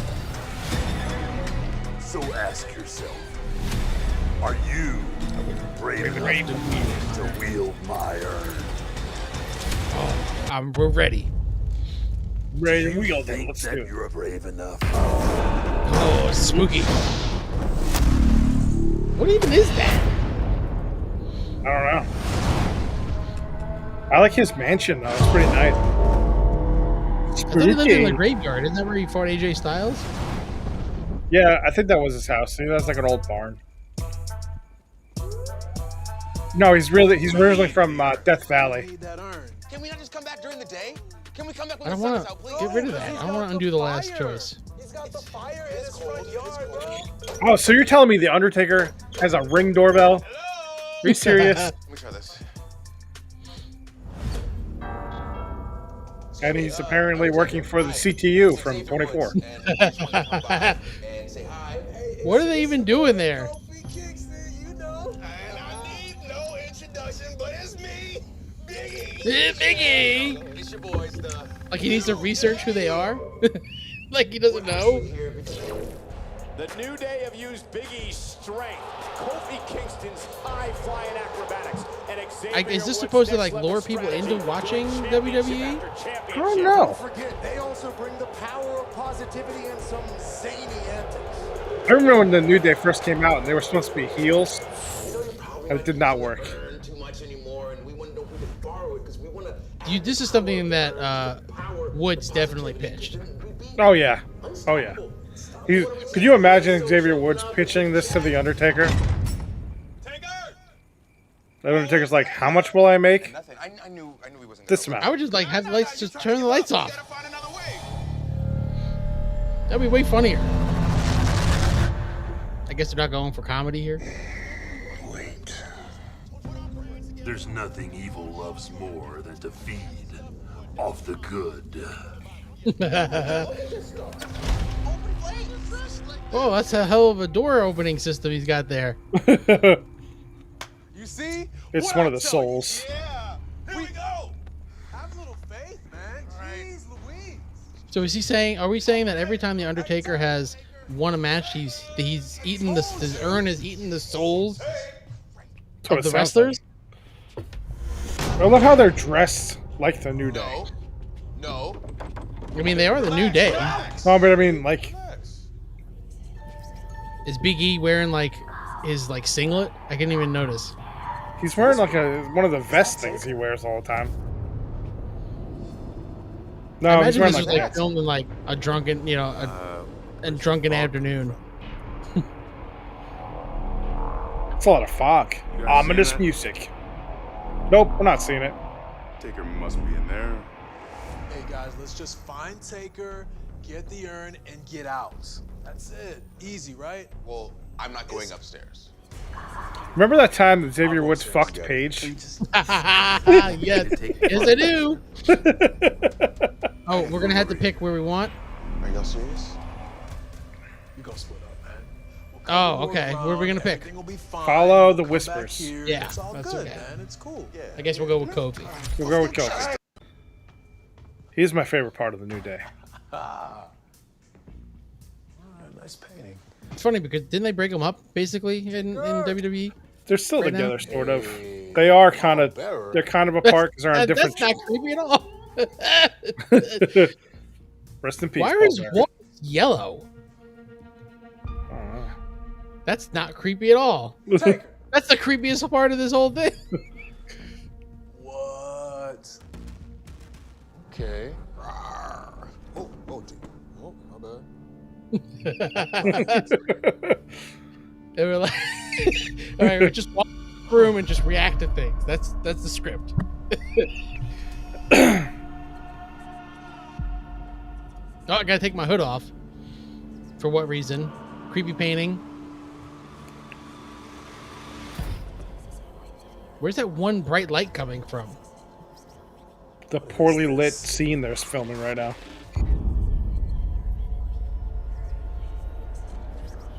So ask yourself, are you brave enough to wield my urn?
Oh, we're ready.
Ready to wield it.
Think
Let's
that
do it.
you're brave enough?
Oh, spooky. What even is that?
I don't know. I like his mansion, though. It's pretty nice.
I thought he lived in the graveyard. Isn't that where he fought AJ Styles?
Yeah, I think that was his house. He has like an old barn. No, he's originally from Death Valley.
Can we not just come back during the day? Can we come back when
I don't
the sun
want
is out,
to
please?
get rid of that. I don't want to undo the last choice.
He's got the fire in his front yard, bro.
Oh, so you're telling me the Undertaker has a Ring doorbell? Are you serious?
Let me try this.
And he's apparently working for the CTU from 24.
What are they even doing there?
introduction, but it's me, Biggie.
Biggie.
It's your boys,
Like he needs to research who they are. Like he doesn't know.
The New Day have used Big E's strength, Kofi Kingston's high-flying acrobatics, and Xavier
Is this
Woods'
supposed to like
next-level
lure people into
strategy.
watching
Championship
WWE?
after
I don't
championship.
know.
Don't forget, they also bring the power of positivity and some zany antics.
I remember when the New Day first came out and they were supposed to be heels, and it did not work.
Too much anymore, and we want to know who to borrow it because we want to.
This is something that Woods definitely pitched.
Oh yeah, oh yeah. Could you imagine Xavier Woods pitching this to the Undertaker? The Undertaker's like, "How much will I make?"
Nothing. I knew he wasn't.
This amount.
I would just like have the lights, just turn the lights off. That'd be way funnier. I guess they're not going for comedy here.
Wait. There's nothing evil loves more than to feed off the good.
Oh, that's a hell of a door opening system he's got there.
You see?
It's
What
one
I
of the
tell you?
souls.
Yeah. Here we go. Have a little faith, man. Jeez Louise.
So is he saying? Are we saying that every time the Undertaker has won a match, he's eaten the his urn has eaten the souls
That's what
of
it
the
sounds
wrestlers?
like. I love how they're dressed like the New Day.
No.
I mean, they are the New Day.
No, but I mean, like,
Is Big E wearing like his like singlet? I didn't even notice.
he's wearing like one of the vest things he wears all the time. No,
I
he's
imagine
wearing
this was
like
like filmed in like a drunken, a drunken afternoon.
it's a lot of fog. Ominous music. Nope, we're not seeing it.
Taker must be in there.
Hey guys, let's just find Taker, get the urn, and get out. That's it. Easy, right?
Well, I'm not going upstairs.
Remember that time that Xavier Woods fucked Paige?
Yes, I do. Oh, we're gonna have to pick where we want.
Are y'all serious?
You gonna split up, man. We'll
Oh,
come
okay.
around,
Where are we gonna pick?
everything will be fine.
Follow the
Come back
whispers.
here,
Yeah,
it's all
that's
good,
okay.
man. It's cool. Yeah.
I guess we'll go with Kofi.
We'll go with Kofi. He's my favorite part of the New Day.
All right, nice painting.
It's funny because didn't they break them up basically in WWE?
They're still
Right now?
together, sort of. They are kind of. They're kind of apart because they're on different.
That's not creepy at all.
Rest in peace.
Why
Paul
is
Bearer.
Walt yellow?
I don't know.
That's not creepy at all. That's the creepiest part of this whole thing.
What?
Okay. Oh, dude. Oh, my bad.
They were like, all right, we just walk the room and just react to things. That's the script. Oh, I gotta take my hood off. For what reason? Creepy painting. Where's that one bright light coming from?
The poorly lit scene they're filming right now.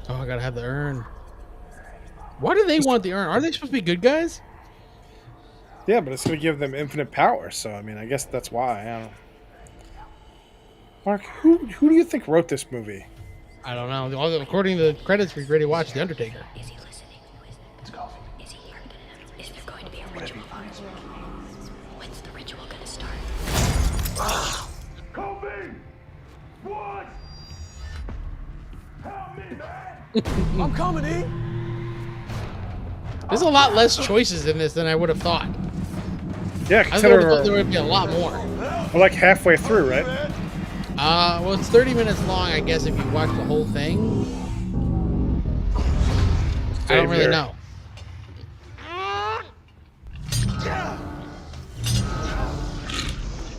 Oh, I gotta have the urn. Why do they want the urn? Are they supposed to be good guys?
Yeah, but it's going to give them infinite power. So, I mean, I guess that's why. I don't know. Mark, who do you think wrote this movie?
I don't know. According to the credits, we've already watched The Undertaker.
Is he listening? It's Kofi. Is he here? Is there going to be a ritual? When's the ritual going to start?
Kofi! What? Help me, man!
I'm coming in.
There's a lot less choices in this than I would have thought.
Yeah,
I
consider
would have thought there
we're
would be a lot more.
like halfway through, right?
Well, it's 30 minutes long, I guess, if you watch the whole thing. I don't really
here.
know.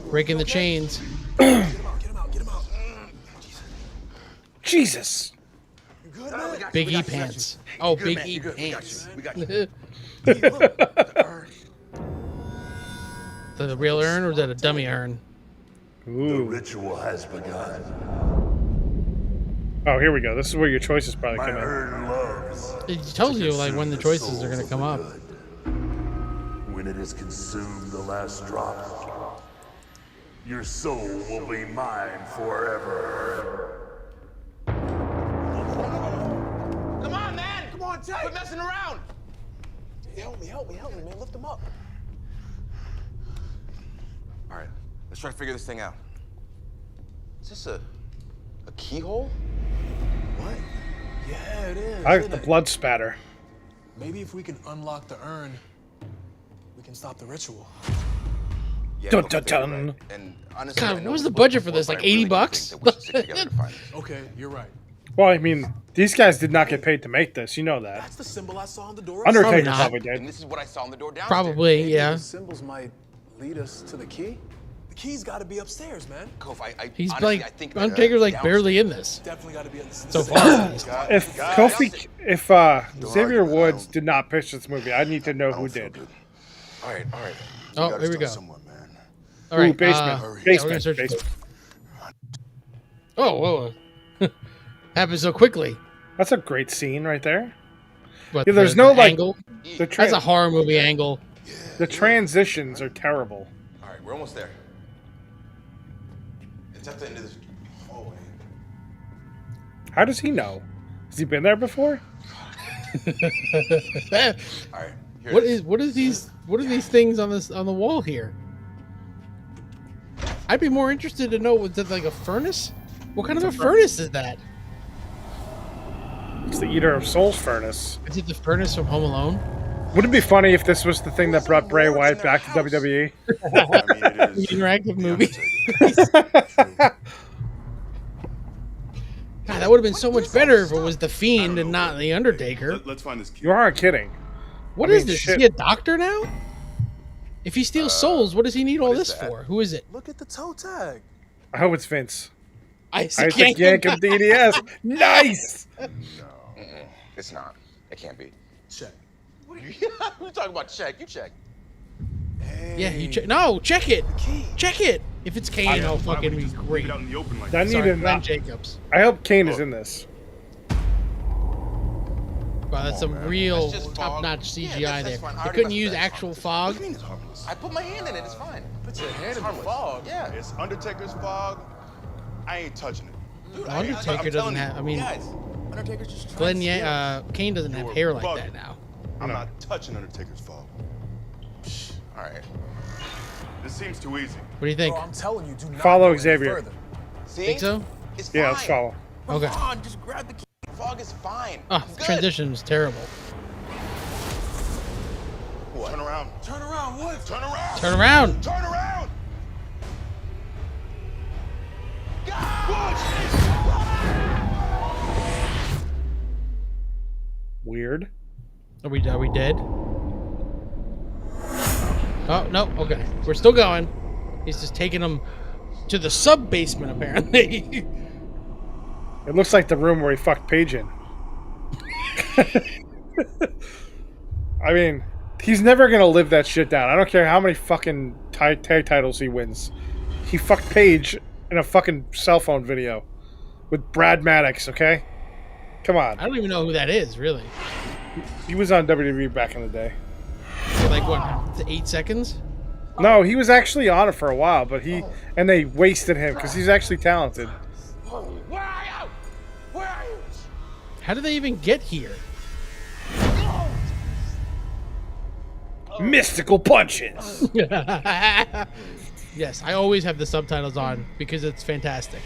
Breaking the chains.
Get him out.
Jesus.
Big E pants. Oh, Big E pants.
We got you.
The real urn, or is that a dummy urn?
The
Ooh.
ritual has begun.
Oh, here we go. This is where your choices probably
My
come in.
urn loves.
It tells you like when the
consume
choices are going to
souls
come
of
up.
the good. when it has consumed the last drop. Your soul will be mine forever.
Come on, man! Come on, Jay! Quit messing around! Help me, man. Lift him up. All right, let's try to figure this thing out. Is this a keyhole?
What? Yeah, it is.
I like the blood spatter.
Maybe if we can unlock the urn, we can stop the ritual.
Yeah,
Dun, dun, dun.
right. And honestly,
God,
I
what
know
was
we
the budget
spoke
for this?
before,
Like
but I really
80
do
bucks?
think that we should stick together to find this.
Okay, you're right.
Well, I mean, these guys did not get paid to make this. You know that.
That's the symbol I saw on the door.
Undertaker
not.
probably
And
did.
this is what I saw on the door downstairs.
Probably,
Maybe
yeah.
The symbols might lead us to the key. The key's got to be upstairs, man.
Kof, I
He's
honestly, I
like
think
Undertaker's like
downstairs.
barely in this
Definitely got to be in the
so far. at least.
If Kofi, if Xavier Woods did not pitch this movie, I need to know who did.
All right.
Oh, here we go.
Somewhere, man.
All right,
Ooh, basement.
yeah, we're gonna
Basement.
search-
Basement.
Oh, whoa. Happened so quickly.
That's a great scene right there.
But
Yeah, there's no, like,
angle.
The,
That's a horror movie angle.
the transitions are terrible.
All right, we're almost there. It's at the end of this hallway.
How does he know? Has he been there before?
All right. Here
What
it
is what are these things on the wall here? I'd be more interested to know, was it like a furnace? What kind of a furnace is that?
It's the Eater of Souls furnace.
Is it the furnace from Home Alone?
Wouldn't it be funny if this was the thing that brought Bray Wyatt back to WWE?
I mean, it
The
is.
interactive
The
movie.
Undertaker.
God, that would have been so much better if it was the Fiend and not the Undertaker.
Let's find this key.
You aren't kidding.
What
I
is
mean,
this?
shit.
Is he a doctor now? If he steals souls, what does he need all
is
this
that?
for? Who is it?
Look at the toe tag.
I hope it's Vince.
Isaac
Isaac Yankem DDS. Nice!
It's not. It can't be.
Check.
We're talking about check. You check.
Yeah, you check. No, check it. Check it. If it's Kane, it'll
Why would
fucking
we
be
just leave
great.
it out in the open like
I
that?
need
Sorry,
to.
Glenn Jacobs.
I hope Kane is in this.
Wow, that's some
That's
real
just fog.
top-notch
Yeah,
CGI
that's
there.
fine. I
They
already
couldn't
messed
use
with that.
actual
It's
fog.
What do you mean it's harmless? I put my hand in it. It's fine.
Put your hand in the
harmless.
fog.
Yeah.
It's Undertaker's fog. I ain't touching it.
Dude,
Undertaker
I'm
doesn't
telling you,
have. I mean,
guys, Undertaker's just trying
Glenn
to
Kane doesn't have
You're
hair like
bugging.
that now.
I'm not touching Undertaker's fog.
All right.
This seems too easy.
What do you think?
Bro, I'm telling you, do not
Follow
go any
Xavier.
further.
See?
Think so?
It's
Yeah,
fine.
let's follow.
Okay.
Come on, just grab the key. Fog is fine.
Oh,
I'm
the
good.
transition was terrible.
What?
Turn around.
Turn around, what?
Turn around.
Turn around.
Turn around.
Weird.
Are we dead? Oh, no. Okay. We're still going. He's just taking them to the sub-basement, apparently.
It looks like the room where he fucked Paige in. I mean, he's never gonna live that shit down. I don't care how many fucking tag titles he wins. He fucked Paige in a fucking cell phone video with Brad Maddox. Okay, come on.
I don't even know who that is, really.
He was on WWE back in the day.
For like, what, 8 seconds?
No, he was actually on it for a while, but and they wasted him because he's actually talented.
Where are you? Where are you?
How did they even get here?
Mystical punches.
Yes, I always have the subtitles on because it's fantastic.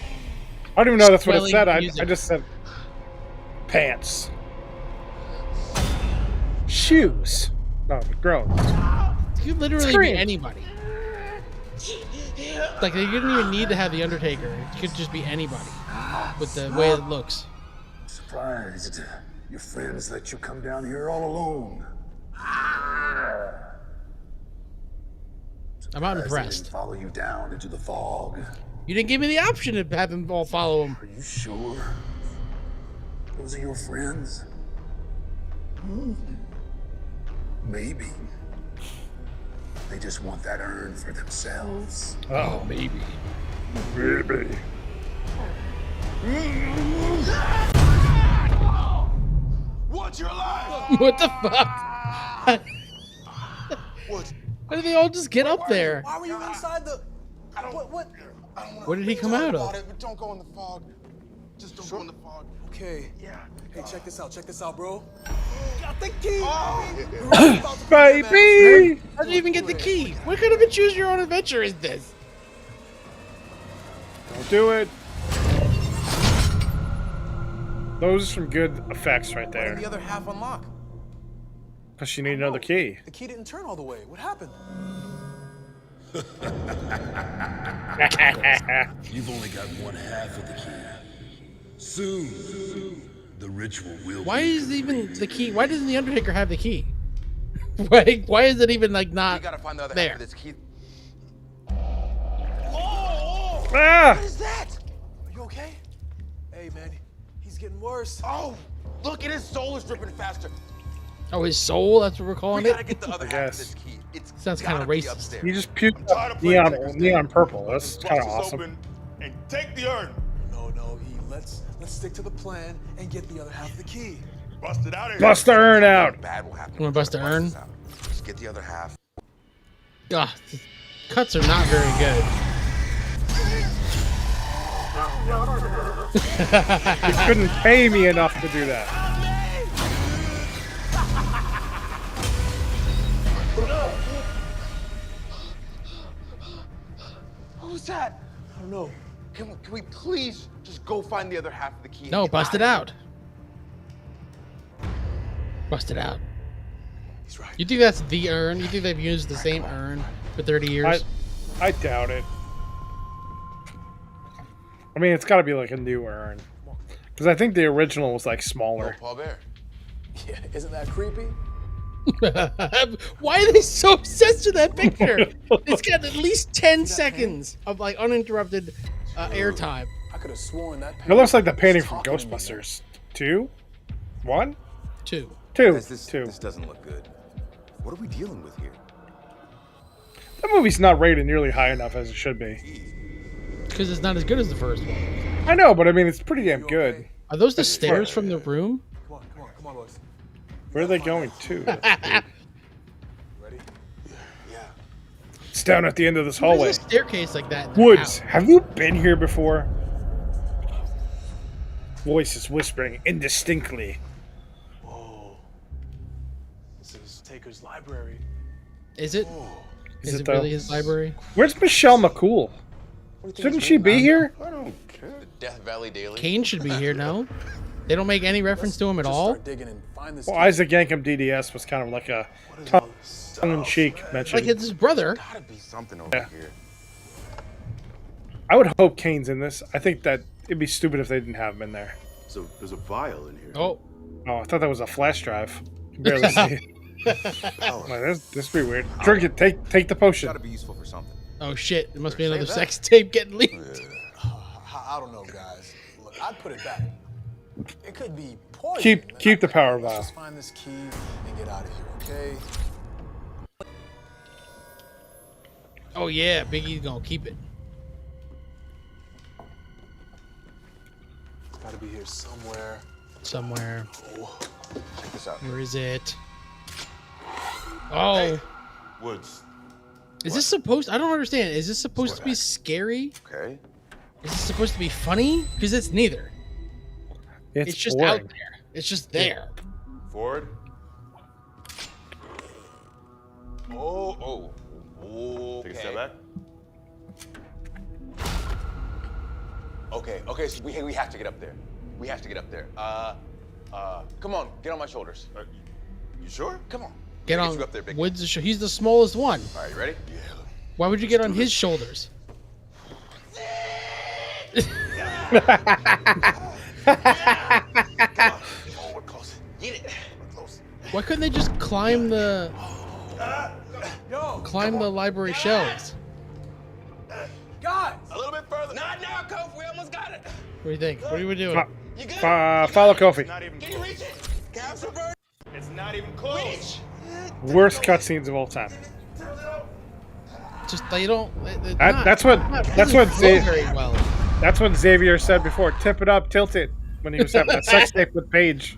I don't even know that's what it
Swelling
said. I
music.
just said pants, shoes. No, grown.
It could literally
Scream.
be anybody. Like, they didn't even need to have the Undertaker. It could just be anybody with the way it looks.
Surprised your friends let you come down here all alone.
I'm not
Surprised they
impressed.
didn't follow you down into the fog.
You didn't give me the option to have them all follow him.
Are you sure? Those are your friends? Maybe. They just want that urn for themselves.
Oh,
maybe.
Maybe.
What's your life?
What the fuck?
What?
Why did they all just get up there?
Why were you inside the?
Where did he come out of?
Don't go in the fog. Just don't go in the fog.
Okay.
Yeah.
Hey, check this out. Check this out, bro. Got the key.
Baby!
How'd you even get the key? What kind of a choose your own adventure is this?
Don't do it. Those are some good effects right
Why
there.
did the other half unlock?
Because you need another key.
The key didn't turn all the way. What happened?
You've only got one half of the key. Soon, the ritual will.
Why
be
is even
complete.
the key? Why doesn't the Undertaker have the key? Why is it even like
We
not
gotta find the other
there?
half of this key.
Ah!
What is that?
Are you okay? Hey, man, he's getting worse.
Oh, look at his soul is dripping faster.
Oh, his soul? That's what we're calling
We
it?
gotta get the other half of this key. It's
Sounds kinda
gotta be
racist.
upstairs.
You just puked
Tired of playing
neon,
Taker's
neon
Day.
purple. That's
Bust
kind of
this
awesome.
open and take the urn.
No, E. Let's stick to the plan and get the other half of the key.
Bust it out of here.
Bust the urn out.
Bad will happen.
You wanna bust the urn?
this out. Just get the other half.
Ugh, the cuts are not very good.
You couldn't pay me enough to do that.
Who's that?
I don't know.
Can we please just go find the other half of the key? and
No,
get
bust it
out of
out. Bust it out.
He's right.
You think that's the urn? You think they've used the same urn for 30 years?
I doubt it. I mean, it's got to be like a new urn. Because I think the original was like
here?
smaller.
Paul Bear.
Yeah, isn't that creepy?
Why are they so obsessed with that picture? It's got at least 10 seconds of like uninterrupted airtime.
I could have sworn that.
It looks like the
was
painting from
talking to me.
Ghostbusters. 2? 1?
2.
2.
This
2.
doesn't look good. What are we dealing with here?
That movie's not rated nearly high enough as it should be.
Because it's not as good as the first one.
I know, but I mean, it's pretty damn good.
Are those the stairs from the room?
Come on, boys.
Where are they going to?
Ready?
It's down at the end of this
There's
hallway.
a staircase like that. In the
Woods,
house.
have you been here before? Voice is whispering indistinctly.
Whoa. This is Taker's library.
Is it? Is it
though?
really his library?
Where's Michelle McCool? Shouldn't she be here?
I don't care.
The Death Valley Daily.
Kane should be here, no? They don't make any reference to him at
Just
all?
Start digging and find this
Well,
key.
Isaac Yankem DDS was kind of like a tongue-in-cheek mention.
Like it's his brother.
Gotta be something over
Yeah.
here.
I would hope Kane's in this. I think that it'd be stupid if they didn't have him in there.
So there's a vial in here.
Oh.
Oh, I thought that was a flash drive. I can barely see it. Like, this would be weird. Drink it. Take the potion.
Gotta be useful for something.
Oh shit. It must be another
Save that.
sex tape getting leaked.
I don't know, guys. Look, I'd put it back. It could be poison.
Keep the power
Let's
vial.
just find this key and get out of here, okay?
Oh yeah, Biggie's gonna keep it.
It's gotta be here somewhere.
Somewhere.
Check this out.
Where is it? Oh.
Woods.
Is this supposed I don't understand. Is this supposed to be scary?
Okay.
Is this supposed to be funny? Because it's neither. It's just
boring.
out there. It's just there.
Forward.
Oh.
Take a step back.
Okay, so we have to get up there. We have to get up there. Come on, get on my shoulders.
You sure?
Come on.
Get
I'll
on
you up there, big guy.
Woods. He's the smallest one.
All right, you ready?
Why would you get on his shoulders?
Oh, we're close. Get it. We're close.
Why couldn't they just climb the
Yo,
library shelves?
guys!
A little bit further. Not now, Kofi. We almost got it.
What do you think? What are we doing?
You good?
Follow Kofi.
Not even
Can you
close.
reach it? Capture bird.
It's not even close.
Worst cutscenes of all time.
Just they don't.
That's what
very well.
That's what Xavier said before. Tip it up, tilt it. When he was having that sex tape with Paige.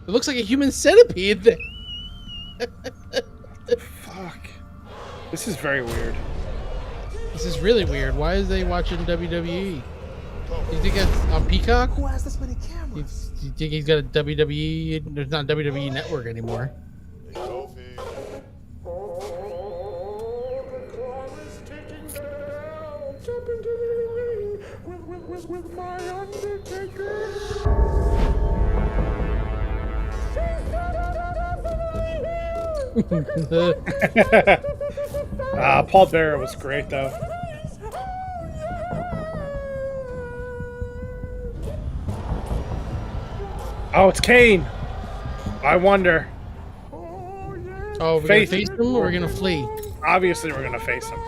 It looks like a human centipede.
Fuck. This is very weird.
This is really weird. Why is they watching WWE? You think that's on Peacock?
Who has this many cameras?
You think he's got a WWE? There's not a WWE network anymore.
With my Undertaker.
Paul Bearer was great though. Oh, it's Kane. I wonder.
Oh, we're gonna face him or we're gonna flee?
Obviously, we're gonna face him.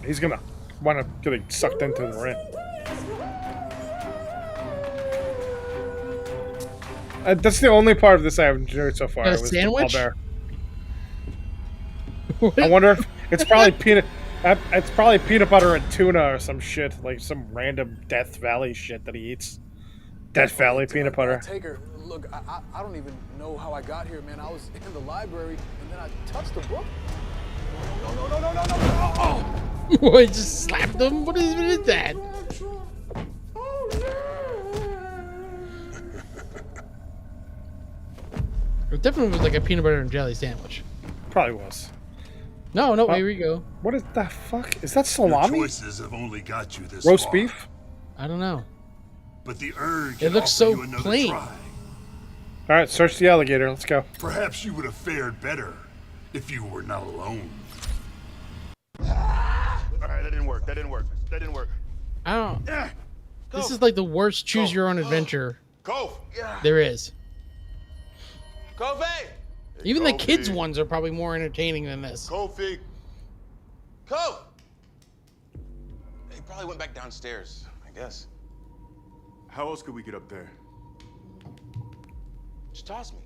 He's gonna wind up getting sucked into the ring. That's the only part of this I have enjoyed so far.
Got a sandwich?
I wonder if it's probably peanut. It's probably peanut butter and tuna or some shit, like some random Death Valley shit that he eats. Death Valley peanut butter.
Taker, look, I don't even know how I got here, man. I was in the library and then I touched the book. No. Oh.
What, just slapped him? What is that? It definitely was like a peanut butter and jelly sandwich.
Probably was.
No, here we go.
What is the fuck? Is that salami?
Your choices have only got you this
roast
far.
beef?
I don't know.
But the urn
It looks so plain.
Try.
All right, search the alligator. Let's go.
Perhaps you would have fared better if you were not alone.
All right, that didn't work.
I don't. This is like the worst choose your own adventure
Kofi.
there is.
Kofi.
Even the kids' ones are probably more entertaining than this.
Kofi. Kofi. He probably went back downstairs, I guess.
How else could we get up there?
Just toss me.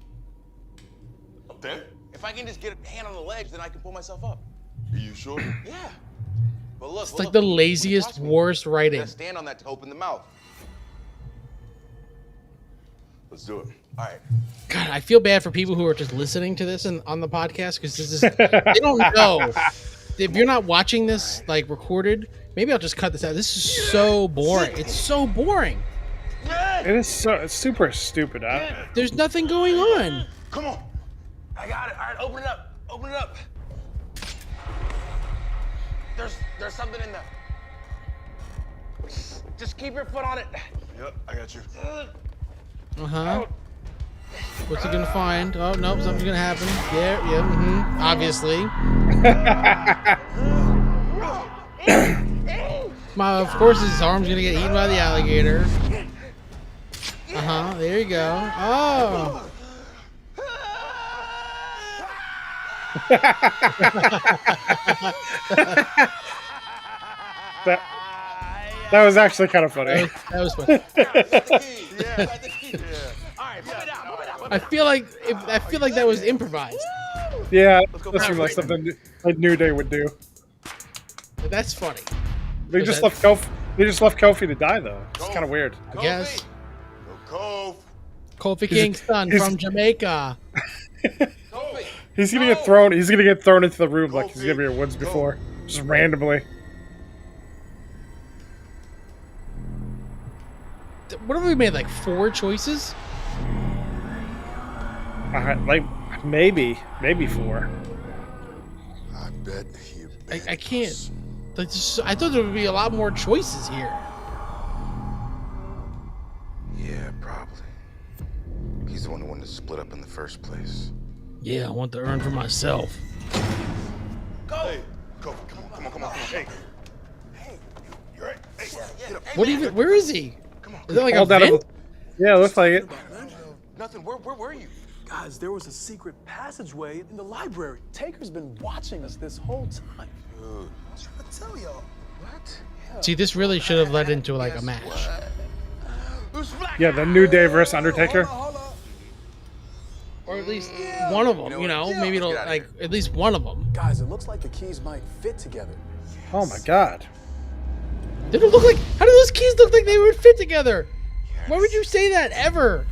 Up there?
If I can just get a hand on the ledge, then I can pull myself up.
Are you sure?
Yeah. But look,
It's like the laziest, worst writing.
Stand on that to open the mouth.
Let's do it.
All right.
God, I feel bad for people who are just listening to this on the podcast because this is they don't know. If you're not watching this like recorded, maybe I'll just cut this out. This is so boring. It's so boring.
It is it's super stupid.
There's nothing going on.
Come on. I got it. All right, open it up. Open it up. There's something in there. Just keep your foot on it.
Yep, I got you.
What's he gonna find? Oh nope, something's gonna happen. Obviously. Of course his arm's gonna get eaten by the alligator. There you go. Oh.
That was actually kind of funny.
That was funny. I feel like that was improvised.
Yeah, that seemed like something a New Day would do.
That's funny.
They just left Kofi. They just left Kofi to die, though. It's kind of weird.
I guess.
Kofi.
Kofi Kingston from Jamaica.
He's gonna get thrown. He's gonna get thrown into the room like he's never once before, just randomly.
What have we made? Like 4 choices?
Like maybe 4.
I bet he.
I can't. Like, I thought there would be a lot more choices here.
Yeah, probably. He's the one who wanted to split up in the first place.
Yeah, I want the urn for myself.
Go!
Hey, come on. Hey, you right? Hey, get up.
What even? Where is he?
Come on.
Is that like a vent?
Yeah, it looks like it.
Nothing. Where were you?
Guys, there was a secret passageway in the library. Taker's been watching us this whole time.
Dude.
I'm trying to tell y'all. What? Yeah.
See, this really should have led into like a match.
Yeah, the New Day versus Undertaker.
Hold on.
Or at least one of them, maybe it'll like at least one of them.
Guys, it looks like the keys might fit together.
Oh my god.
They don't look like. How do those keys look like they would fit together? Why would you say that ever?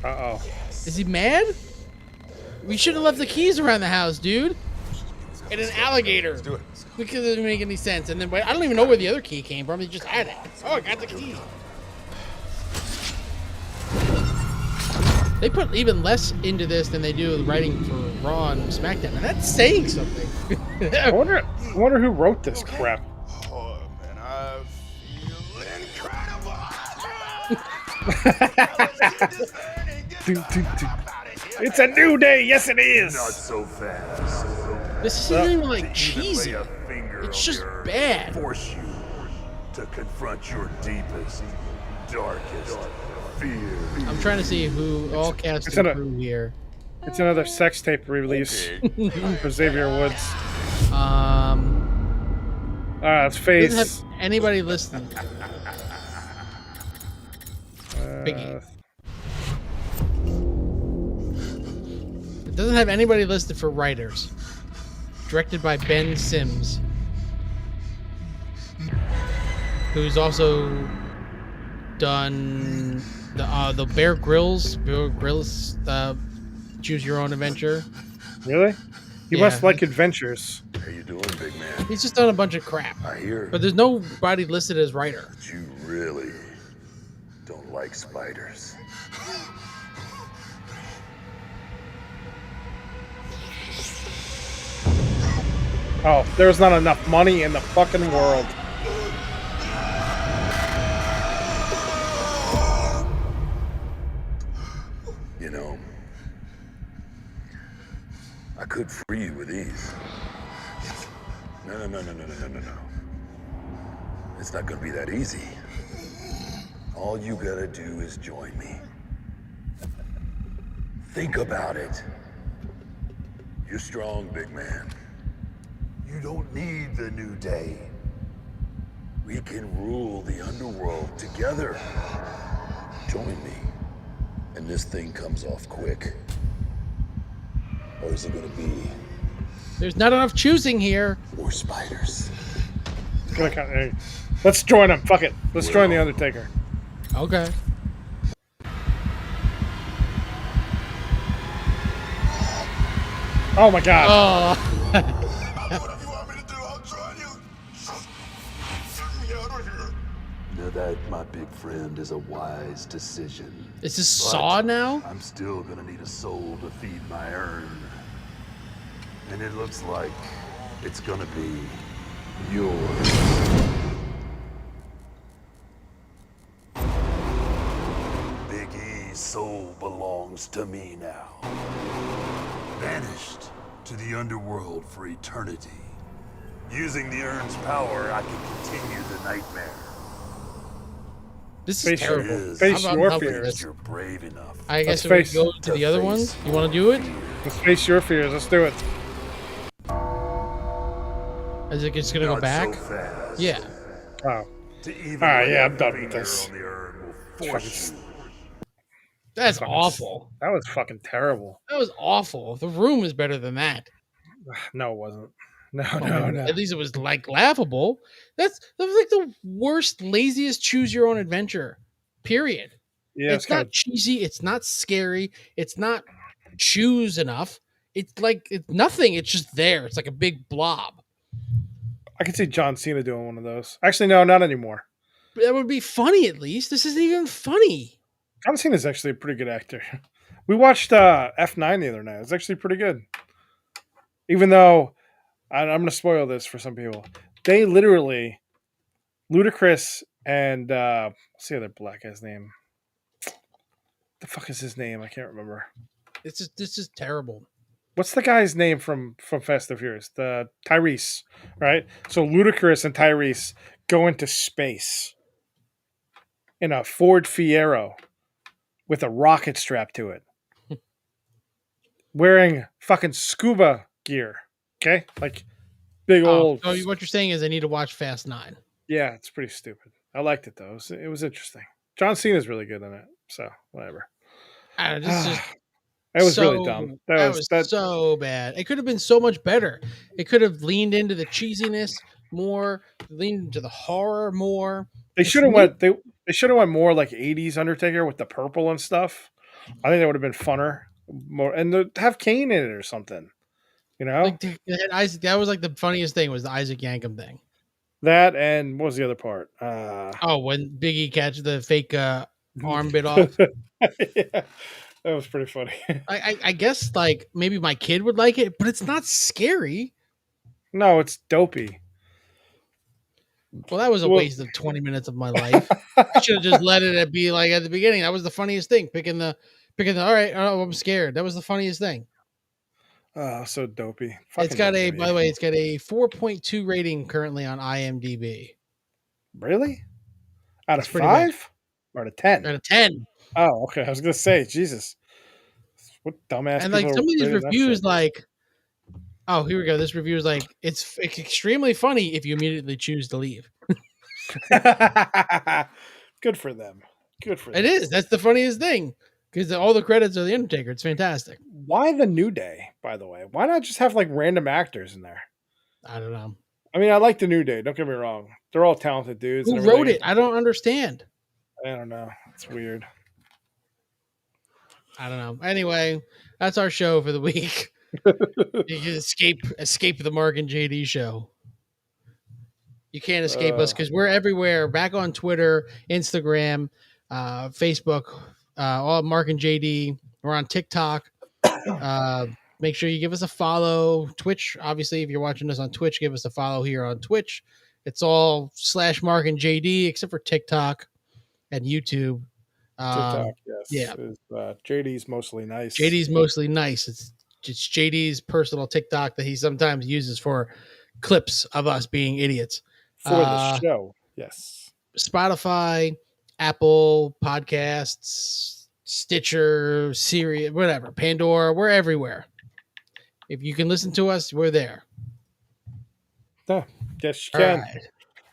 Uh-oh.
Is he mad? We should have left the keys around the house, dude. And an alligator.
Let's do it.
Because it didn't make any sense. And then I don't even know where the other key came from. He just had it. Oh, I got the key. They put even less into this than they do writing for Raw and SmackDown, and that's saying something.
I wonder who wrote this crap.
Oh, man, I feel incredible.
It's a new day. Yes, it is.
Not so fast.
This isn't even like cheesy. It's just bad.
Force you to confront your deepest, darkest fear.
I'm trying to see who all cast and crew here.
It's another sex tape release for Xavier Woods. It's face.
Doesn't have anybody listed. Biggie. It doesn't have anybody listed for writers. Directed by Ben Sims, who's also done the Bear Grylls Choose Your Own Adventure.
Really? He must like adventures.
How you doing, big man?
He's just done a bunch of crap.
I hear.
But there's nobody listed as writer.
But you really don't like spiders.
Oh, there's not enough money in the fucking world.
You know, I could free you with ease. No. It's not gonna be that easy. All you gotta do is join me. Think about it. You're strong, big man. You don't need the New Day. We can rule the underworld together. Join me, and this thing comes off quick. Or is it gonna be
There's not enough choosing here.
more spiders?
Let's join him. Fuck it. Let's join the Undertaker.
Okay.
Oh my god.
Oh.
Now that, my big friend, is a wise decision.
Is this Saw now?
I'm still gonna need a soul to feed my urn. And it looks like it's gonna be yours. Big E's soul belongs to me now. Vanished to the underworld for eternity. Using the urn's power, I can continue the nightmare.
This is terrible.
Face your fears.
You're brave enough.
I guess we go to the other ones. You want to do it?
Let's face your fears. Let's do it.
Is it just gonna go back? Yeah.
Oh. Alright, yeah, I'm done with this.
That's awful.
That was fucking terrible.
That was awful. The Room is better than that.
No, it wasn't. No.
At least it was like laughable. That was like the worst, laziest choose your own adventure. Period.
Yeah,
it's not cheesy. It's not scary. It's not choose enough. It's like it's nothing. It's just there. It's like a big blob.
I could see John Cena doing one of those. Actually, no, not anymore.
That would be funny at least. This isn't even funny.
John Cena's actually a pretty good actor. We watched F9 the other night. It's actually pretty good. Even though I'm going to spoil this for some people. They literally, Ludacris and what's the other black guy's name? The fuck is his name? I can't remember.
This is terrible.
What's the guy's name from Fast and Furious? The Tyrese, right? So Ludacris and Tyrese go into space in a Ford Fiero with a rocket strapped to it, wearing fucking scuba gear. Okay, like big old.
So what you're saying is I need to watch Fast 9.
Yeah, it's pretty stupid. I liked it though. It was interesting. John Cena's really good in it, so whatever. It was really dumb. That was
so bad. It could have been so much better. It could have leaned into the cheesiness more, leaned into the horror more.
They should have went. They should have went more like '80s Undertaker with the purple and stuff. I think that would have been funner, more, and to have Kane in it or something. You know,
Like Isaac, that was like the funniest thing was the Isaac Yankem thing.
that and what was the other part?
Oh, when Biggie catch the fake arm bit off.
Yeah, that was pretty funny.
I guess like maybe my kid would like it, but it's not scary.
No, it's dopey.
Well, that was a waste of 20 minutes of my life. I should have just let it be like at the beginning. That was the funniest thing. Picking the all right, oh, I'm scared. That was the funniest thing.
Oh, so dopey.
It's got by the way, it's got a 4.2 rating currently on IMDb.
Really? Out of
That's pretty good.
5? Or out of 10?
Out of 10.
Oh, okay. I was gonna say, Jesus. What dumbass
And
people
like
are
some of these
rating that
reviews,
shit?
like, oh, here we go. This review is like, it's extremely funny if you immediately choose to leave.
Good for them. Good for them.
It is. That's the funniest thing. Because all the credits are the Undertaker. It's fantastic.
Why the New Day, by the way? Why not just have like random actors in there?
I don't know.
I mean, I like the New Day. Don't get me wrong. They're all talented dudes.
Who wrote it? I don't understand.
I don't know. It's weird.
I don't know. Anyway, that's our show for the week. You can escape the Mark and JD show. You can't escape us because we're everywhere. Back on Twitter, Instagram, Facebook, all Mark and JD. We're on TikTok. Make sure you give us a follow. Twitch, obviously, if you're watching us on Twitch, give us a follow here on Twitch. It's all / Mark and JD, except for TikTok and YouTube.
TikTok, yes.
Yeah.
JD's mostly nice.
JD's mostly nice. It's just JD's personal TikTok that he sometimes uses for clips of us being idiots.
For the show, yes.
Spotify, Apple Podcasts, Stitcher, Siri, whatever, Pandora, we're everywhere. If you can listen to us, we're there.
Oh, yes, you can. Right.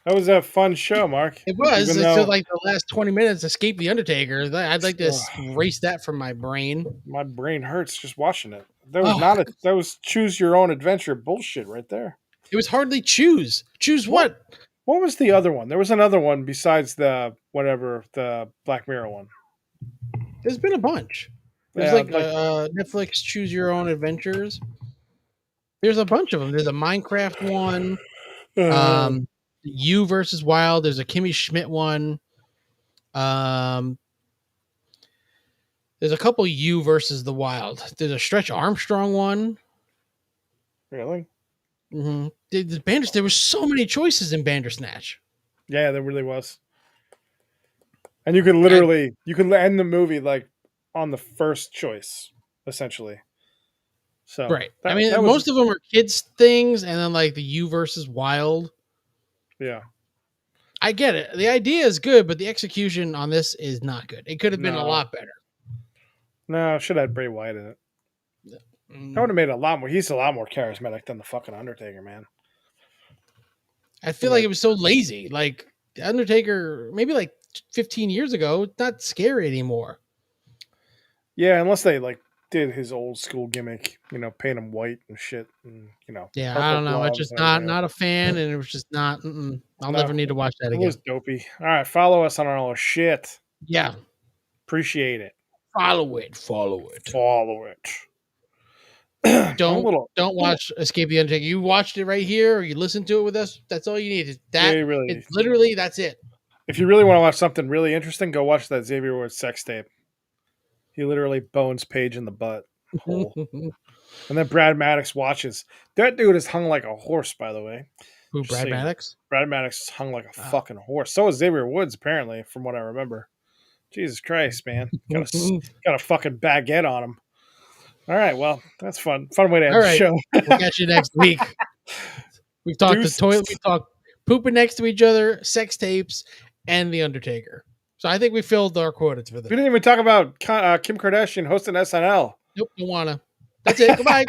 That was a fun show, Mark.
It was. So like the last 20 minutes, Escape the Undertaker. I'd like to erase that from my brain.
My brain hurts just watching it. That was that was choose your own adventure bullshit right there.
It was hardly choose. Choose what?
What was the other one? There was another one besides the Black Mirror one.
There's been a bunch. There's Netflix Choose Your Own Adventures. There's a bunch of them. There's a Minecraft one. You versus Wild. There's a Kimmy Schmidt one. There's a couple You versus the Wild. There's a Stretch Armstrong one.
Really?
Mm-hmm. There were so many choices in Bandersnatch.
Yeah, there really was. And you could literally you could end the movie like on the first choice, essentially. So
right. Most of them are kids things, and then like the You versus Wild.
Yeah.
I get it. The idea is good, but the execution on this is not good. It could have been a lot better.
No, should have had Bray Wyatt in it. That would have made it a lot more. He's a lot more charismatic than the fucking Undertaker, man.
I feel like it was so lazy. Like the Undertaker, maybe like 15 years ago, it's not scary anymore.
Yeah, unless they like did his old school gimmick, paint him white and shit, and
Yeah, I don't know. It's just not a fan, and it was just not. I'll never need to watch that again.
It was dopey. All right, follow us on our shit.
Yeah,
appreciate it.
Follow it. Don't watch Escape the Undertaker. You watched it right here, or you listened to it with us. That's all you need. It's literally that's it.
If you really want to watch something really interesting, go watch that Xavier Woods sex tape. He literally bones Paige in the butt hole. And then Brad Maddox watches. That dude is hung like a horse, by the way.
Who, Brad Maddox?
Brad Maddox is hung like a fucking horse. So is Xavier Woods, apparently, from what I remember. Jesus Christ, man. Got a fucking baguette on him. All right, well, that's fun. Fun way to end the show.
We'll catch you next week. We've talked the toilet. We've talked pooping next to each other, sex tapes, and The Undertaker. So I think we filled our quotas for this.
We didn't even talk about Kim Kardashian hosting SNL.
Nope, don't wanna. That's it. Goodbye.